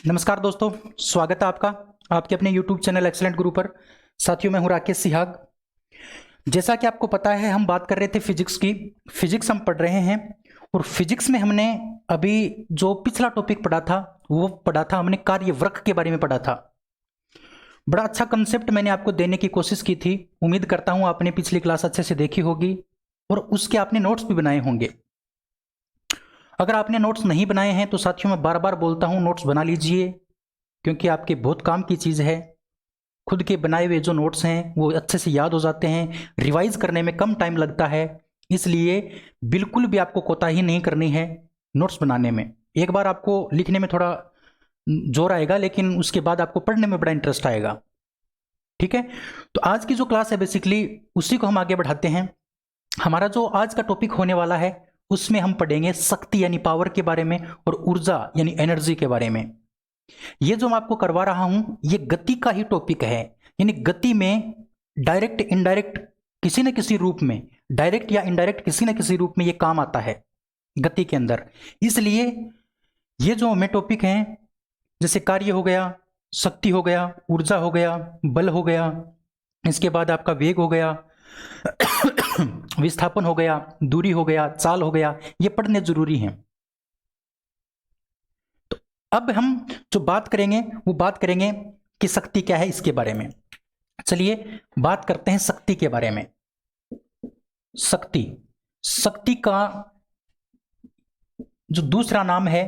नमस्कार दोस्तों, स्वागत है आपका आपके अपने YouTube चैनल एक्सेलेंट गुरु पर। साथियों, मैं हूं राकेश सिहाग। जैसा कि आपको पता है, हम बात कर रहे थे फिजिक्स की। फिजिक्स हम पढ़ रहे हैं और फिजिक्स में हमने अभी जो पिछला टॉपिक पढ़ा था वो पढ़ा था हमने कार्यवृत्त के बारे में पढ़ा था। बड़ा अच्छा कंसेप्ट मैंने आपको देने की कोशिश की थी। उम्मीद करता हूं आपने पिछली क्लास अच्छे से देखी होगी और उसके आपने नोट्स भी बनाए होंगे। अगर आपने नोट्स नहीं बनाए हैं तो साथियों, मैं बार बार बोलता हूं, नोट्स बना लीजिए, क्योंकि आपके बहुत काम की चीज़ है। खुद के बनाए हुए जो नोट्स हैं वो अच्छे से याद हो जाते हैं, रिवाइज करने में कम टाइम लगता है। इसलिए बिल्कुल भी आपको कोताही नहीं करनी है नोट्स बनाने में। एक बार आपको लिखने में थोड़ा जोर आएगा, लेकिन उसके बाद आपको पढ़ने में बड़ा इंटरेस्ट आएगा। ठीक है, तो आज की जो क्लास है बेसिकली उसी को हम आगे बढ़ाते हैं। हमारा जो आज का टॉपिक होने वाला है उसमें हम पढ़ेंगे शक्ति यानी पावर के बारे में और ऊर्जा यानी एनर्जी के बारे में। ये जो मैं आपको करवा रहा हूं ये गति का ही टॉपिक है, यानी गति में डायरेक्ट इनडायरेक्ट किसी न किसी रूप में, डायरेक्ट या इनडायरेक्ट किसी न किसी रूप में ये काम आता है गति के अंदर। इसलिए ये जो हमें टॉपिक हैं, जैसे कार्य हो गया, शक्ति हो गया, ऊर्जा हो गया, बल हो गया, इसके बाद आपका वेग हो गया, विस्थापन हो गया, दूरी हो गया, चाल हो गया, ये पढ़ने जरूरी हैं। तो अब हम जो बात करेंगे वो बात करेंगे कि शक्ति क्या है इसके बारे में। चलिए बात करते हैं शक्ति के बारे में। शक्ति, शक्ति का जो दूसरा नाम है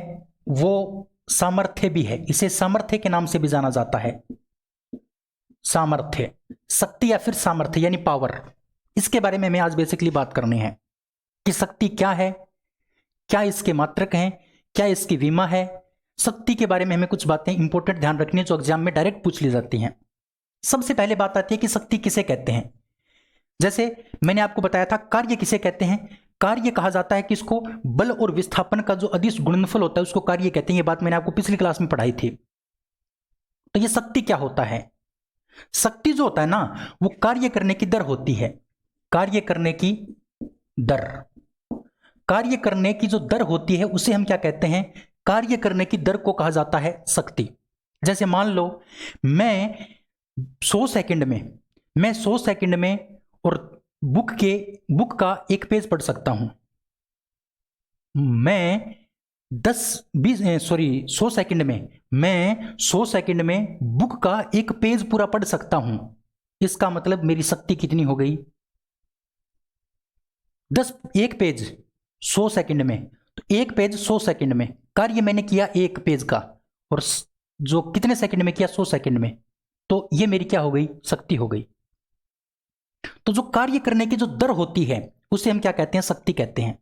वो सामर्थ्य भी है। इसे सामर्थ्य के नाम से भी जाना जाता है। सामर्थ्य, शक्ति या फिर सामर्थ्य यानी पावर, इसके बारे में हमें आज बेसिकली बात करनी है कि शक्ति क्या है, क्या इसके मात्रक हैं, क्या इसकी विमा है। शक्ति के बारे में हमें कुछ बातें इंपॉर्टेंट ध्यान रखनी है जो एग्जाम में डायरेक्ट पूछ ली जाती हैं। सबसे पहले बात आती है कि शक्ति किसे कहते हैं। जैसे मैंने आपको बताया था, कार्य किसे कहते हैं। कार्य कहा जाता है किसको, बल और विस्थापन का जो अदिश गुणनफल होता है उसको कार्य कहते हैं। ये बात मैंने आपको पिछली क्लास में पढ़ाई थी। तो ये शक्ति क्या होता है। शक्ति जो होता है ना, वो कार्य करने की दर होती है। कार्य करने की दर, कार्य करने की जो दर होती है उसे हम क्या कहते हैं, कार्य करने की दर को कहा जाता है शक्ति। जैसे मान लो मैं 100 सेकंड में और बुक का एक पेज पढ़ सकता हूं। मैं 100 सेकंड में बुक का एक पेज पूरा पढ़ सकता हूं। इसका मतलब मेरी शक्ति कितनी हो गई, एक पेज 100 सेकंड में, तो एक पेज 100 सेकंड में, कार्य मैंने किया एक पेज का, और जो कितने सेकंड में किया, 100 सेकंड में, तो ये मेरी क्या हो गई, शक्ति हो गई। तो जो कार्य करने की जो दर होती है उसे हम क्या कहते हैं, शक्ति कहते हैं।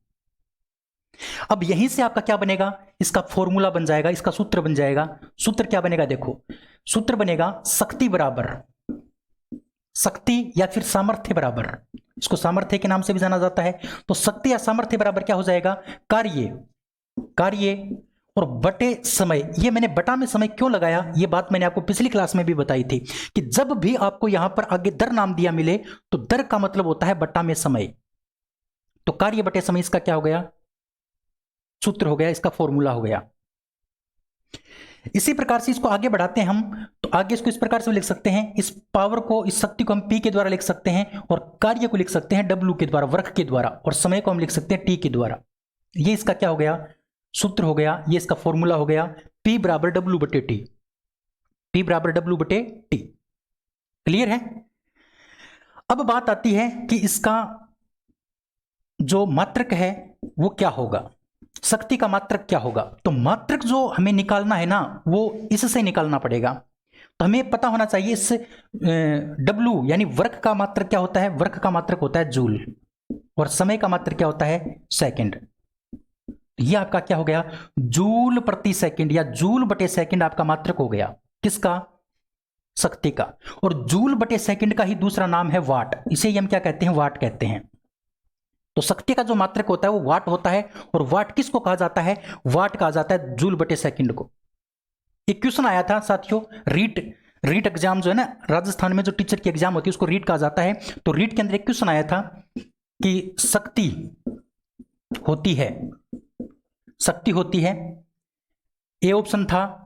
अब यहीं से आपका क्या बनेगा, इसका फॉर्मूला बन जाएगा, इसका सूत्र बन जाएगा। सूत्र क्या बनेगा, देखो सूत्र बनेगा शक्ति बराबर, शक्ति या फिर सामर्थ्य बराबर, इसको सामर्थ्य के नाम से भी जाना जाता है। तो शक्ति या सामर्थ्य बराबर क्या हो जाएगा, कार्य और बटे समय। ये मैंने बटा में समय क्यों लगाया, ये बात मैंने आपको पिछली क्लास में भी बताई थी कि जब भी आपको यहां पर आगे दर नाम दिया मिले तो दर का मतलब होता है बटा में समय। तो कार्य बटे समय, इसका क्या हो गया, सूत्र हो गया, इसका फॉर्मूला हो गया। इसी प्रकार से इसको आगे बढ़ाते हैं हम, तो आगे इसको इस प्रकार से लिख सकते हैं, इस पावर को, इस शक्ति को हम P के द्वारा लिख सकते हैं और कार्य को लिख सकते हैं W के द्वारा, वर्क के द्वारा, और समय को हम लिख सकते हैं T के द्वारा। ये इसका क्या हो गया, सूत्र हो गया, ये इसका फॉर्मूला हो गया, P बराबर W बटे T, P बराबर W बटे T। क्लियर है। अब बात आती है कि इसका जो मात्रक है वो क्या होगा, शक्ति का मात्रक क्या होगा। तो मात्रक जो हमें निकालना है ना, वो इससे निकालना पड़ेगा। तो हमें पता होना चाहिए इस W यानी वर्क का मात्रक क्या होता है, वर्क का मात्रक होता है जूल, और समय का मात्रक क्या होता है, सेकंड। ये आपका क्या हो गया, जूल प्रति सेकंड या जूल बटे सेकंड आपका मात्रक हो गया, किसका, शक्ति का। और जूल बटे सेकंड का ही दूसरा नाम है वाट, इसे हम क्या कहते हैं, वाट कहते हैं। तो शक्ति का जो मात्रक होता है वो वाट होता है, और वाट किसको कहा जाता है, वाट कहा जाता है जूल बटे सेकंड को। एक क्वेश्चन आया था साथियों, रीट एग्जाम जो है ना, राजस्थान में जो टीचर की एग्जाम होती है उसको रीट कहा जाता है। तो रीट के अंदर एक क्वेश्चन आया था कि शक्ति होती है, ए ऑप्शन था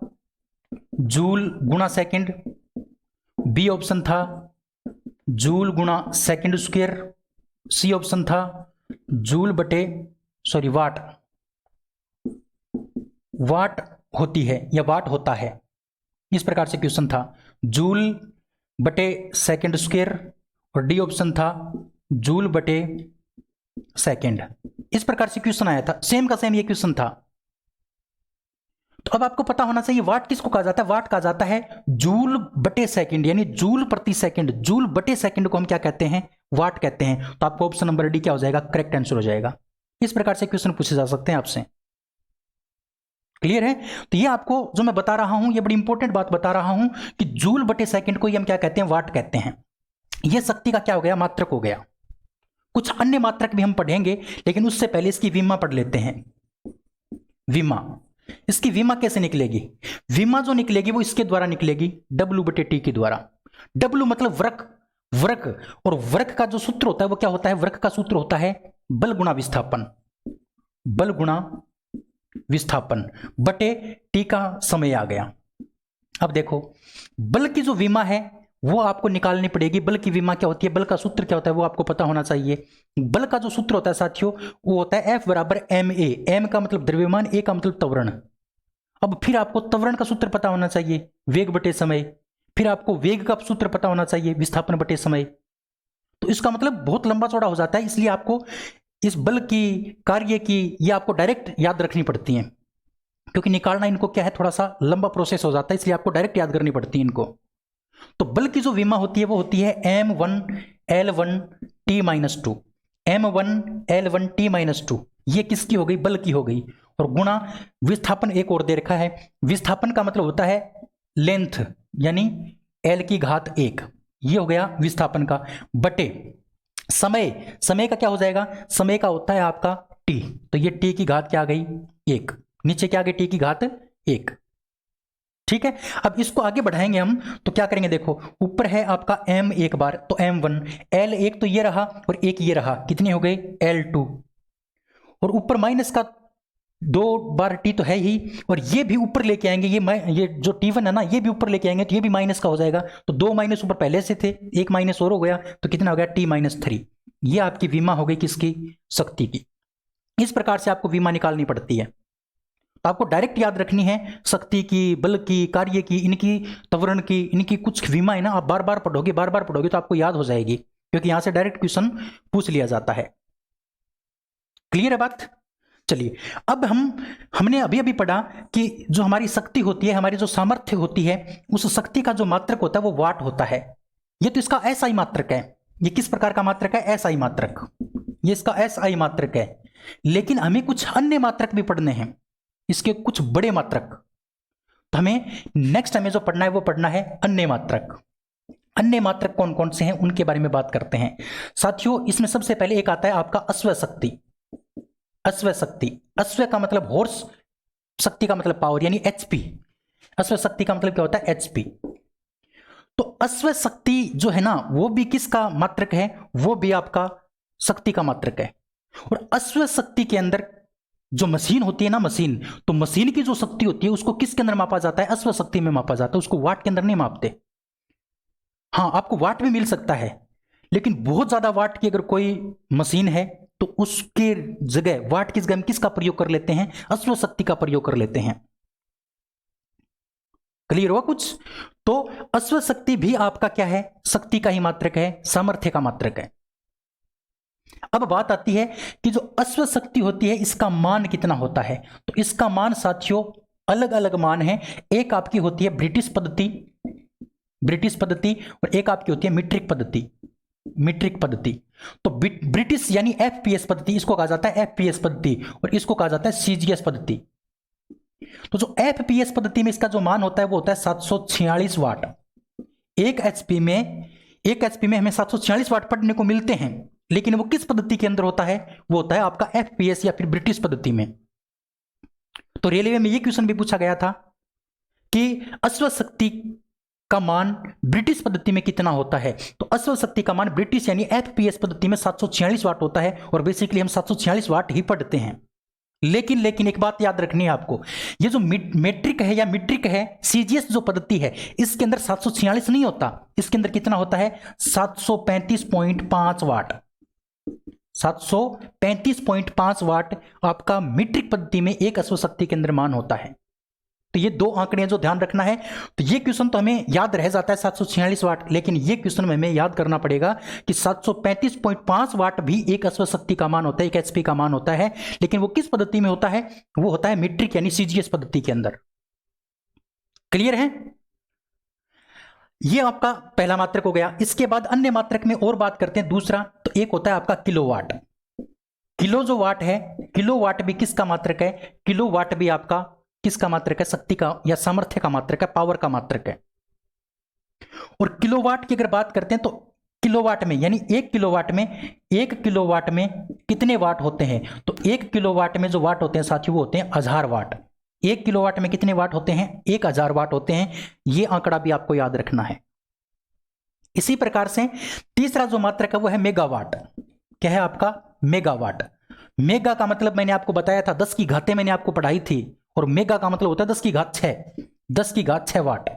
जूल गुणा सेकंड, बी ऑप्शन था जूल गुणा सेकंड स्क्वायर, सी ऑप्शन था जूल बटे वाट, वाट होती है या वाट होता है। इस प्रकार से क्वेश्चन था जूल बटे सेकंड स्क्वायर, और डी ऑप्शन था जूल बटे सेकंड। इस प्रकार से क्वेश्चन आया था, सेम का सेम ये क्वेश्चन था। तो अब आपको पता होना चाहिए वाट किसको कहा जाता है। वाट कहा जाता है जूल बटे सेकंड, यानी जूल प्रति सेकंड। जूल बटे सेकंड को हम क्या कहते हैं, वाट कहते हैं। तो आपको ऑप्शन नंबर डी क्या हो जाएगा, करेक्ट आंसर हो जाएगा। इस प्रकार से क्वेश्चन पूछे जा सकते हैं आपसे। क्लियर है। तो ये आपको जो मैं बता रहा हूं, ये बड़ी इंपॉर्टेंट बात बता रहा हूं कि जूल बटे सेकंड को हम क्या कहते हैं, वाट कहते हैं। यह शक्ति का क्या हो गया, मात्रक हो गया। कुछ अन्य मात्रक भी हम पढ़ेंगे, लेकिन उससे पहले इसकी विमा पढ़ लेते हैं। विमा, इसकी विमा कैसे निकलेगी। विमा जो निकलेगी वो इसके द्वारा निकलेगी, W बटे टी के द्वारा। W मतलब वृक्क, वृक्क, और वृक्क का जो सूत्र होता है वो क्या होता है, वृक्क का सूत्र होता है बल गुणा विस्थापन, बल गुणा विस्थापन बटे टी का समय आ गया। अब देखो बल की जो विमा है वो आपको निकालनी पड़ेगी। बल की विमा क्या होती है, बल का सूत्र क्या होता है वो आपको पता होना चाहिए। बल का जो सूत्र होता है साथियों वो होता है F बराबर ma। m का मतलब द्रव्यमान, a का मतलब त्वरण। अब फिर आपको त्वरण का सूत्र पता होना चाहिए, वेग बटे समय। फिर आपको वेग का सूत्र पता होना चाहिए, विस्थापन बटे समय। तो इसका मतलब बहुत लंबा चौड़ा हो जाता है, इसलिए आपको इस बल की, कार्य की, ये आपको डायरेक्ट याद रखनी पड़ती है, क्योंकि निकालना इनको क्या है थोड़ा सा लंबा प्रोसेस हो जाता है, इसलिए आपको डायरेक्ट याद करनी पड़ती है इनको। तो बल की जो विमा होती है वो होती है m1L1T-2, m1L1T-2। ये किसकी हो गई, बल की हो गई। और गुणा विस्थापन एक और दे रखा है। विस्थापन का मतलब होता है लेंथ, यानी L की घात 1, ये हो गया विस्थापन का, बटे समय। समय का क्या हो जाएगा, समय का होता है आपका T। तो ये T की घात क्या आ गई, 1, नीचे क्या आ गई T की घात 1। ठीक है। अब इसको आगे बढ़ाएंगे हम, तो क्या करेंगे, देखो ऊपर है आपका m एक बार, तो m1, L1 तो ये रहा और एक ये रहा, कितने हो गए L2, और ऊपर माइनस का 2 बार T तो है ही, और ये भी ऊपर लेके आएंगे, ये जो T1 है ना ये भी ऊपर लेके आएंगे, तो ये भी माइनस का हो जाएगा। तो 2 माइनस ऊपर पहले से थे, एक माइनस और हो गया, तो कितना हो गया T-3। ये आपकी विमा हो गई किसकी, शक्ति की। इस प्रकार से आपको विमा निकालनी पड़ती है। तो आपको डायरेक्ट याद रखनी है शक्ति की, बल की, कार्य की, इनकी, त्वरण की, इनकी कुछ विमा है ना, आप बार बार पढ़ोगे तो आपको याद हो जाएगी, क्योंकि यहां से डायरेक्ट क्वेश्चन पूछ लिया जाता है। क्लियर है बात। चलिए अब हमने अभी पढ़ा कि जो हमारी शक्ति होती है, हमारी जो सामर्थ्य होती है, उस शक्ति का जो मात्रक होता है वो वाट होता है। ये तो इसका SI मात्रक है। ये किस प्रकार का मात्रक है, SI मात्रक, ये इसका SI मात्रक है। लेकिन हमें कुछ अन्य मात्रक भी पढ़ने हैं, इसके कुछ बड़े मात्रक। तो हमें नेक्स्ट हमें जो पढ़ना है वो पढ़ना है अन्य मात्रक। अन्य मात्रक कौन कौन से हैं उनके बारे में बात करते हैं साथियों। इसमें सबसे पहले एक आता है आपका अश्व शक्ति। अश्व शक्ति, अश्व का मतलब हॉर्स, शक्ति का मतलब पावर, यानी HP। अश्व शक्ति का मतलब क्या होता है, HP। तो अश्व शक्ति जो है ना वो भी किसका मात्रक है, वो भी आपका शक्ति का मात्रक है। और अश्व शक्ति के अंदर जो मशीन होती है ना, मशीन, तो मशीन की जो शक्ति होती है उसको किसके अंदर मापा जाता है, अश्व शक्ति में मापा जाता है, उसको वाट के अंदर नहीं मापते। हाँ आपको वाट में मिल सकता है, लेकिन बहुत ज्यादा वाट की अगर कोई मशीन है तो उसके जगह वाट की जगह किसका प्रयोग कर लेते हैं, अश्व शक्ति का प्रयोग कर लेते हैं। क्लियर हुआ कुछ। तो अश्व शक्ति भी आपका क्या है, शक्ति का ही मात्रक है, सामर्थ्य का मात्रक है। अब बात आती है कि जो अश्व शक्ति होती है इसका मान कितना होता है। तो इसका मान साथियों अलग अलग मान है। एक आपकी होती है ब्रिटिश पद्धति, ब्रिटिश पद्धति, और एक आपकी होती है मीट्रिक पद्धति, मीट्रिक पद्धति। तो ब्रिटिश यानी FPS पद्धति, इसको कहा जाता है FPS पद्धति, और इसको कहा जाता है CGS पद्धति। तो जो FPS पद्धति में इसका जो मान होता है वो होता है 746 वाट। एक HP में हमें 746 वाट पढ़ने को मिलते हैं, लेकिन वो किस पद्धति के अंदर होता है, वो होता है आपका FPS या फिर ब्रिटिश पद्धति में। तो रेलवे में ये क्वेश्चन भी पूछा गया था कि अश्व शक्ति का मान ब्रिटिश पद्धति में कितना होता है। तो अश्व शक्ति का मान ब्रिटिश यानी FPS पद्धति में 746 वाट होता है, और बेसिकली हम 746 वाट ही पढ़ते हैं। लेकिन एक बात याद रखनी है आपको, ये जो मेट्रिक है या मीट्रिक है, सीजीएस जो पद्धति है, इसके अंदर 746 नहीं होता, इसके अंदर कितना होता है 735.5 वाट। 735.5 वाट आपका मीट्रिक पद्धति में एक अश्व शक्ति के अंदर मान होता है। तो ये दो आंकड़े जो ध्यान रखना है। तो ये क्वेश्चन तो हमें याद रह जाता है 746 वाट, लेकिन ये क्वेश्चन में हमें याद करना पड़ेगा कि 735.5 वाट भी एक अश्व शक्ति का मान होता है, एक एचपी का मान होता है। लेकिन वो किस पद्धति में होता है, वो होता है मीट्रिक यानी सीजीएस पद्धति के अंदर। क्लियर है? ये आपका पहला मात्रक हो गया। इसके बाद अन्य मात्रक में और बात करते हैं दूसरा, तो एक होता है आपका किलोवाट। किलो जो वाट है, किलोवाट भी किसका मात्रक है, किलोवाट भी आपका किसका मात्रक है, शक्ति का या सामर्थ्य का मात्रक है, पावर का मात्रक है। और किलोवाट की अगर बात करते हैं तो किलोवाट में यानी 1 किलोवाट में कितने वाट होते हैं, तो 1 किलोवाट में जो वाट होते हैं साथियों वो होते हैं 1000 वाट। 1 किलोवाट में कितने वाट होते हैं, 1000 वाट होते हैं। यह आंकड़ा भी आपको याद रखना है। इसी प्रकार से तीसरा जो मात्रक है वो है मेगावाट। क्या है आपका, मेगावाट। मेगा का मतलब मैंने आपको बताया था 10 की घातें मैंने आपको पढ़ाई थी, और मेगा का मतलब होता है 10 की घात 6, 10 की घात 6 वाट।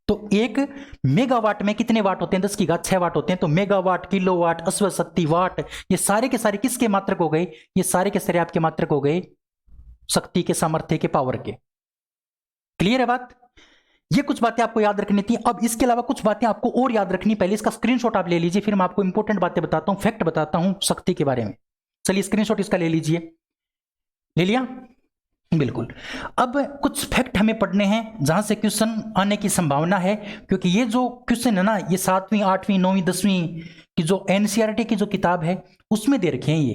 तो 1 मेगावाट में कितने वाट होते हैं, 10 की घात 6 वाट होते हैं। तो मेगावाट, किलोवाट, अश्व शक्ति, वाट, ये सारे के सारे किसके मात्रक हो गए, ये सारे के सारे आपके मात्रक हो गए शक्ति के, सामर्थ्य के, पावर के। क्लियर है बात? ये कुछ बातें आपको याद रखनी थी। अब इसके अलावा कुछ बातें आपको और याद रखनी, पहले इसका स्क्रीनशॉट आप ले लीजिए, फिर मैं आपको इंपॉर्टेंट बातें बताता हूं, फैक्ट बताता हूं शक्ति के बारे में। चलिए स्क्रीनशॉट इसका ले लीजिए। ले लिया? बिल्कुल। अब कुछ फैक्ट हमें पढ़ने हैं जहां से क्वेश्चन आने की संभावना है, क्योंकि ये जो क्वेश्चन है ना, ये 7वीं 8वीं 9वीं 10वीं की जो एनसीईआरटी की जो किताब है उसमें दे रखे हैं ये,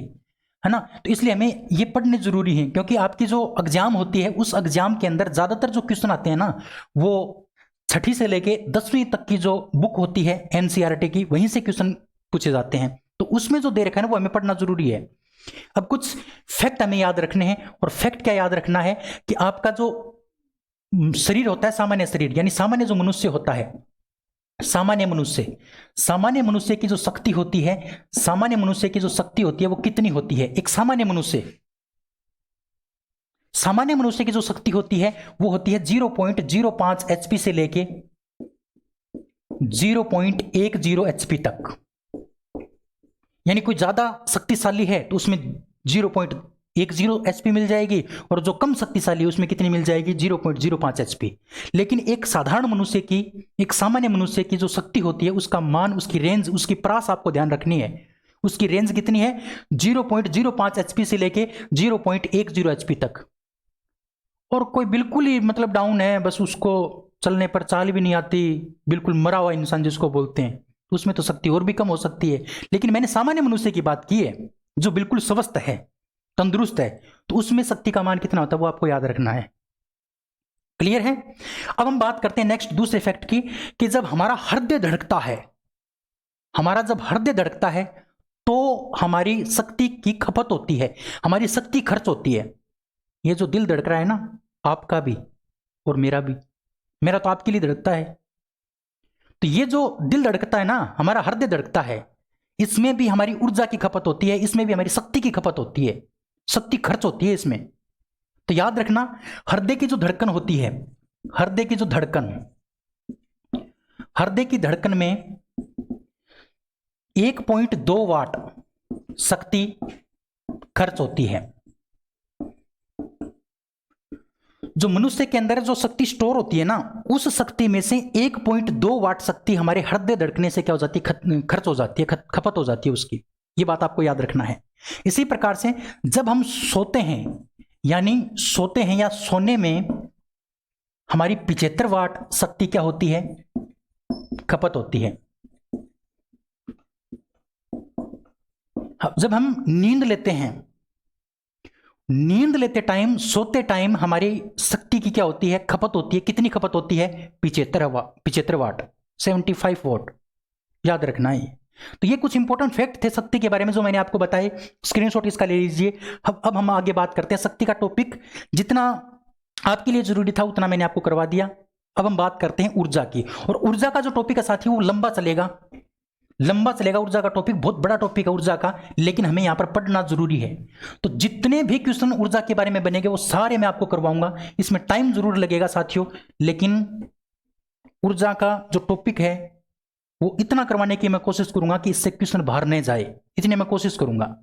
है ना। तो इसलिए हमें ये पढ़ने जरूरी है, क्योंकि आपकी जो एग्जाम होती है उस एग्जाम के अंदर ज्यादातर जो क्वेश्चन आते हैं ना, वो 6ठी से लेके 10वीं तक की जो बुक होती है एनसीईआरटी की, वहीं से क्वेश्चन पूछे जाते हैं। तो उसमें जो दे रखा है ना वो हमें पढ़ना जरूरी है। अब कुछ फैक्ट हमें याद रखने हैं, और फैक्ट क्या याद रखना है कि आपका जो शरीर होता है, सामान्य शरीर यानी सामान्य जो मनुष्य होता है, सामान्य मनुष्य की जो शक्ति होती है, सामान्य मनुष्य की जो शक्ति होती है वो कितनी होती है। एक सामान्य मनुष्य की जो शक्ति होती है वो होती है 0.05 एचपी से लेके 0.10 एचपी तक। यानी कोई ज्यादा शक्तिशाली है तो उसमें 0.10 एचपी मिल जाएगी, और जो कम शक्तिशाली है उसमें कितनी मिल जाएगी, 0.05 एचपी। लेकिन एक साधारण मनुष्य की, एक सामान्य मनुष्य की जो शक्ति होती है उसका मान, उसकी रेंज, उसकी प्रास आपको ध्यान रखनी है। उसकी रेंज कितनी है, 0.05 एचपी से लेके 0.10 एचपी तक। और कोई बिल्कुल ही मतलब डाउन है, बस उसको चलने पर चाल भी नहीं आती, बिल्कुल मरा हुआ इंसान जिसको बोलते हैं, उसमें तो शक्ति और भी कम हो सकती है। लेकिन मैंने सामान्य मनुष्य की बात की है जो बिल्कुल स्वस्थ है, तंदुरुस्त है, तो उसमें शक्ति का मान कितना होता है वो आपको याद रखना है। क्लियर है? अब हम बात करते हैं नेक्स्ट दूसरे फैक्ट की, कि जब हमारा हृदय धड़कता है, जब हृदय धड़कता है तो हमारी शक्ति की खपत होती है, हमारी शक्ति खर्च होती है। ये जो दिल धड़क रहा है ना, आपका भी और मेरा भी, मेरा तो आपके लिए धड़कता है। तो ये जो दिल धड़कता है ना, हमारा हृदय धड़कता है, इसमें भी हमारी ऊर्जा की खपत होती है, इसमें भी हमारी शक्ति की खपत होती है, शक्ति खर्च होती है इसमें। तो याद रखना, हृदय की जो धड़कन होती है, हृदय की धड़कन में 1.2 वाट शक्ति खर्च होती है। जो मनुष्य के अंदर जो शक्ति स्टोर होती है ना, उस शक्ति में से 1.2 वाट शक्ति हमारे हृदय धड़कने से क्या हो जाती है, खर्च हो जाती है, खपत हो जाती है उसकी। ये बात आपको याद रखना है। इसी प्रकार से जब हम सोते हैं या सोने में हमारी 75 वाट शक्ति क्या होती है, खपत होती है। जब हम नींद लेते टाइम, सोते टाइम हमारी शक्ति की क्या होती है, खपत होती है। कितनी खपत होती है, 75 वाट, 75 वाट। याद रखना है। तो ये कुछ इंपॉर्टेंट फैक्ट थे शक्ति के बारे में जो मैंने आपको बताए। स्क्रीनशॉट इसका ले लीजिए। अब हम आगे बात करते हैं शक्ति का टॉपिक। जितना आपके लिए जरूरी था उतना मैंने आपको करवा दिया। अब हम बात करते हैं ऊर्जा की, और ऊर्जा का जो टॉपिक है साथी वो लंबा चलेगा, लंबा चलेगा ऊर्जा का टॉपिक, बहुत बड़ा टॉपिक है ऊर्जा का, लेकिन हमें यहां पर पढ़ना जरूरी है। तो जितने भी क्वेश्चन ऊर्जा के बारे में बनेंगे वो सारे मैं आपको करवाऊंगा। इसमें टाइम जरूर लगेगा साथियों, लेकिन ऊर्जा का जो टॉपिक है वो इतना करवाने की मैं कोशिश करूंगा कि इससे क्वेश्चन बाहर नहीं जाए, इतनी मैं कोशिश करूंगा।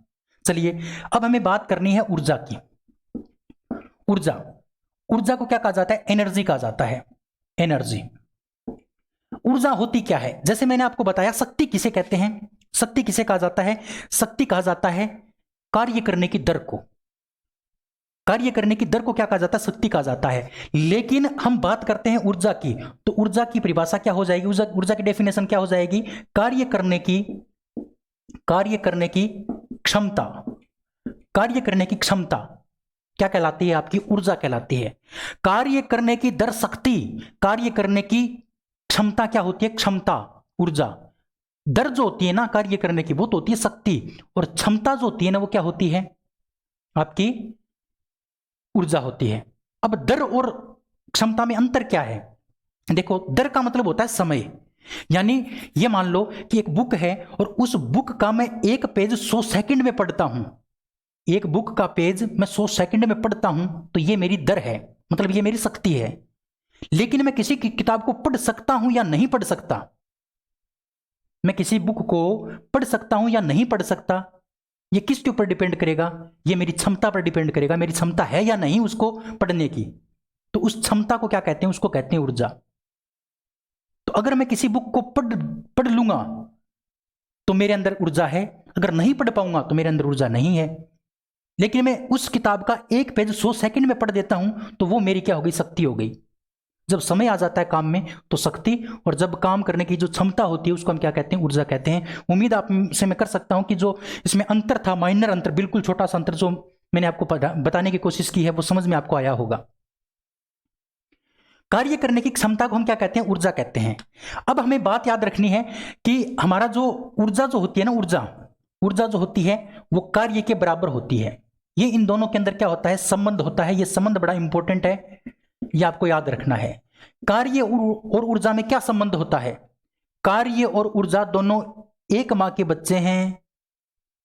चलिए अब हमें बात करनी है ऊर्जा की। ऊर्जा, ऊर्जा को क्या कहा जाता है? एनर्जी कहा जाता है, एनर्जी। ऊर्जा होती क्या है? जैसे मैंने आपको बताया, शक्ति किसे कहते हैं? शक्ति किसे कहा जाता है? शक्ति कहा जाता है कार्य करने की दर को। कार्य करने की दर को क्या कहा जाता है? शक्ति कहा जाता है। लेकिन हम बात करते हैं ऊर्जा की, तो ऊर्जा की परिभाषा क्या हो जाएगी? ऊर्जा की डेफिनेशन क्या हो जाएगी? कार्य करने की क्षमता। कार्य करने की क्षमता क्या कहलाती है? आपकी ऊर्जा कहलाती है। कार्य करने की दर शक्ति, कार्य करने की क्षमता क्या होती है? क्षमता, ऊर्जा। दर जो होती है ना कार्य करने की, वो तो होती है शक्ति, और क्षमता जो होती है ना वो क्या होती है? आपकी ऊर्जा होती है। अब दर और क्षमता में अंतर क्या है? देखो, दर का मतलब होता है समय। यानी ये मान लो कि एक बुक है और उस बुक का मैं एक पेज 100 सेकंड में पढ़ता हूं, एक बुक का पेज मैं 100 सेकंड में पढ़ता हूं, तो ये मेरी दर है, मतलब ये मेरी शक्ति है। लेकिन मैं किसी की किताब को पढ़ सकता हूं या नहीं पढ़ सकता, मैं किसी बुक को पढ़ सकता हूं या नहीं पढ़ सकता, ये किसके ऊपर डिपेंड करेगा? ये मेरी क्षमता पर डिपेंड करेगा, मेरी क्षमता है या नहीं उसको पढ़ने की। तो उस क्षमता को क्या कहते हैं? उसको कहते हैं ऊर्जा। तो अगर मैं किसी बुक को पढ़ लूंगा तो मेरे अंदर ऊर्जा है, अगर नहीं पढ़ पाऊंगा तो मेरे अंदर ऊर्जा नहीं है। लेकिन मैं उस किताब का एक पेज 100 सेकंड में पढ़ देता हूं, तो वो मेरी क्या हो गई? शक्ति हो गई। जब समय आ जाता है काम में तो शक्ति, और जब काम करने की जो क्षमता होती है उसको हम क्या कहते हैं? ऊर्जा कहते हैं। उम्मीद आप से मैं कर सकता हूं कि जो इसमें अंतर था, माइनर अंतर, बिल्कुल छोटा सा अंतर जो मैंने आपको बताने की कोशिश की है, वो समझ में आपको आया होगा। कार्य करने की क्षमता को हम क्या कहते हैं? ऊर्जा कहते हैं। अब हमें बात याद रखनी है कि हमारा जो ऊर्जा जो होती है ना, ऊर्जा जो होती है वो कार्य के बराबर होती है। ये इन दोनों के अंदर क्या होता है? संबंध होता है। ये संबंध बड़ा इंपॉर्टेंट है, ये आपको याद रखना है। कार्य और ऊर्जा में क्या संबंध होता है? कार्य और ऊर्जा दोनों एक मां के बच्चे हैं।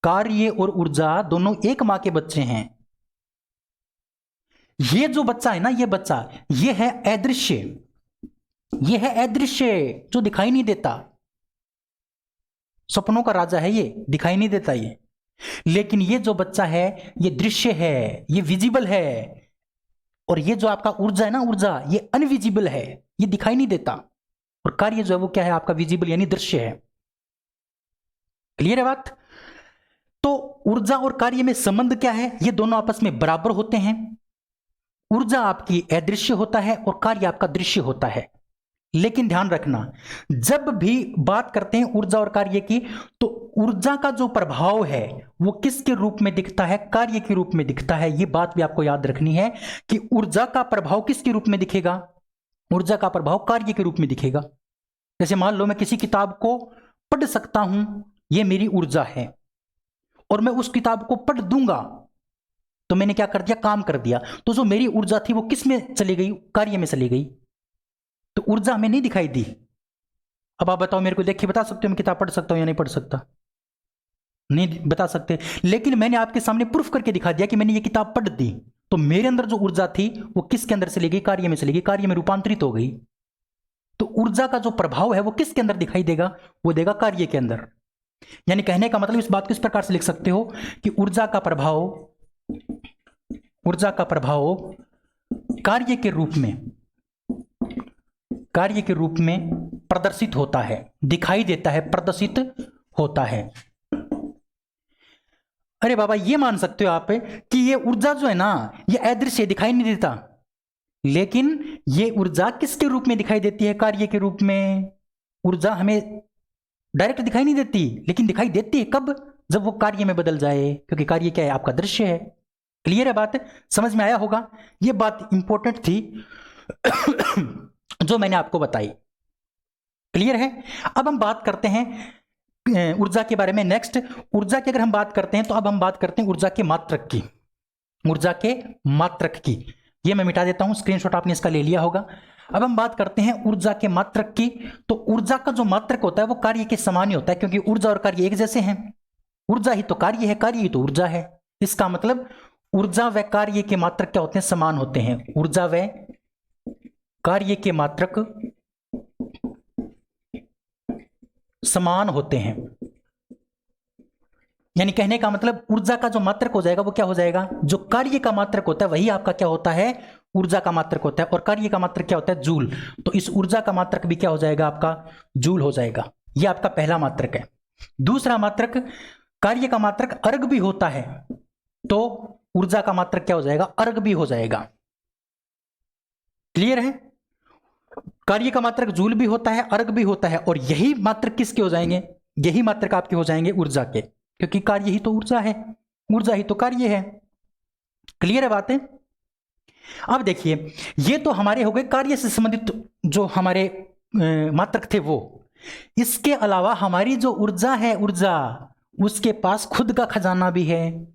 कार्य और ऊर्जा दोनों एक मां के बच्चे हैं। ये जो बच्चा है ना, ये बच्चा, ये है अदृश्य, ये है अदृश्य, जो दिखाई नहीं देता। सपनों का राजा है, ये दिखाई नहीं देता ये। लेकिन ये जो बच्चा है ये दृश्य है, ये विजिबल है। और ये जो आपका ऊर्जा है ना, ऊर्जा, ये अनविजिबल है, ये दिखाई नहीं देता। और कार्य जो है वो क्या है? आपका विजिबल यानी दृश्य है। क्लियर है बात? तो ऊर्जा और कार्य में संबंध क्या है? ये दोनों आपस में बराबर होते हैं। ऊर्जा आपकी अदृश्य होता है और कार्य आपका दृश्य होता है। लेकिन ध्यान रखना, जब भी बात करते हैं ऊर्जा और कार्य की, तो ऊर्जा का जो प्रभाव है वो किसके रूप में दिखता है? कार्य के रूप में दिखता है। ये बात भी आपको याद रखनी है कि ऊर्जा का प्रभाव किसके रूप में दिखेगा? ऊर्जा का प्रभाव कार्य के रूप में दिखेगा। जैसे मान लो मैं किसी किताब को पढ़ सकता हूं, ये मेरी ऊर्जा है, और मैं उस किताब को पढ़ दूंगा तो मैंने क्या कर दिया? काम कर दिया। तो जो मेरी ऊर्जा थी वो किस में चली गई? कार्य में चली गई। तो ऊर्जा हमें नहीं दिखाई दी। अब आप बताओ मेरे को, देखिए बता सकते हो मैं किताब पढ़ सकता हूं या नहीं पढ़ सकता? नहीं बता सकते। लेकिन मैंने आपके सामने प्रूफ करके दिखा दिया कि मैंने ये किताब पढ़ दी, तो मेरे अंदर जो ऊर्जा थी वो किसके अंदर चली गई? कार्य में चली गई, कार्य में रूपांतरित हो गई। तो ऊर्जा का जो प्रभाव है वो किसके अंदर दिखाई देगा? वो देगा कार्य के अंदर। यानी कहने का मतलब, इस बात को इस प्रकार से लिख सकते हो कि ऊर्जा का प्रभाव कार्य के रूप में प्रदर्शित होता है, दिखाई देता है, प्रदर्शित होता है। अरे बाबा, ये मान सकते हो आप कि ये ऊर्जा जो है ना, ये अदृश्य, दिखाई नहीं देता। लेकिन ये ऊर्जा किसके रूप में दिखाई देती है? कार्य के रूप में। ऊर्जा हमें डायरेक्ट दिखाई नहीं देती, लेकिन दिखाई देती है कब? जब वो कार्य में बदल जाए, क्योंकि कार्य क्या है? आपका दृश्य है। क्लियर है बात? समझ में आया होगा? ये बात इंपॉर्टेंट थी जो मैंने आपको बताई। क्लियर है? अब हम बात करते हैं ऊर्जा के बारे में। नेक्स्ट, ऊर्जा की अगर हम बात करते हैं तो अब हम बात करते हैं ऊर्जा के मात्रक की। ऊर्जा के मात्रक की, ये मैं मिटा देता हूं, स्क्रीनशॉट आपने इसका ले लिया होगा। अब हम बात करते हैं ऊर्जा के मात्रक की। तो ऊर्जा का जो मात्रक होता है वो कार्य के समान ही होता है, क्योंकि ऊर्जा और कार्य एक जैसे हैं। ऊर्जा ही तो कार्य है, कार्य ही तो ऊर्जा है। इसका मतलब ऊर्जा व कार्य के मात्रक क्या होते हैं? समान होते हैं। ऊर्जा व कार्य के मात्रक समान होते हैं। यानी कहने का मतलब ऊर्जा का जो मात्रक हो जाएगा वो क्या हो जाएगा? जो कार्य का मात्रक होता है वही आपका क्या होता है? ऊर्जा का मात्रक होता है। और कार्य का मात्रक क्या होता है? जूल। तो इस ऊर्जा का मात्रक भी क्या हो जाएगा? आपका जूल हो जाएगा। यह आपका पहला मात्रक है। दूसरा मात्रक, कार्य का मात्रक अर्ग भी होता है, तो ऊर्जा का मात्रक क्या हो जाएगा? अर्ग भी हो जाएगा। क्लियर है? कार्य का मात्रक जूल भी होता है, अर्ग भी होता है, और यही मात्रक किसके हो जाएंगे? यही मात्रक आपके हो जाएंगे ऊर्जा के, क्योंकि कार्य ही तो ऊर्जा है, ऊर्जा ही तो कार्य है। क्लियर है बातें? अब देखिए, ये तो हमारे हो गए कार्य से संबंधित जो हमारे मात्रक थे वो। इसके अलावा हमारी जो ऊर्जा है, ऊर्जा, उसके पास खुद का खजाना भी है।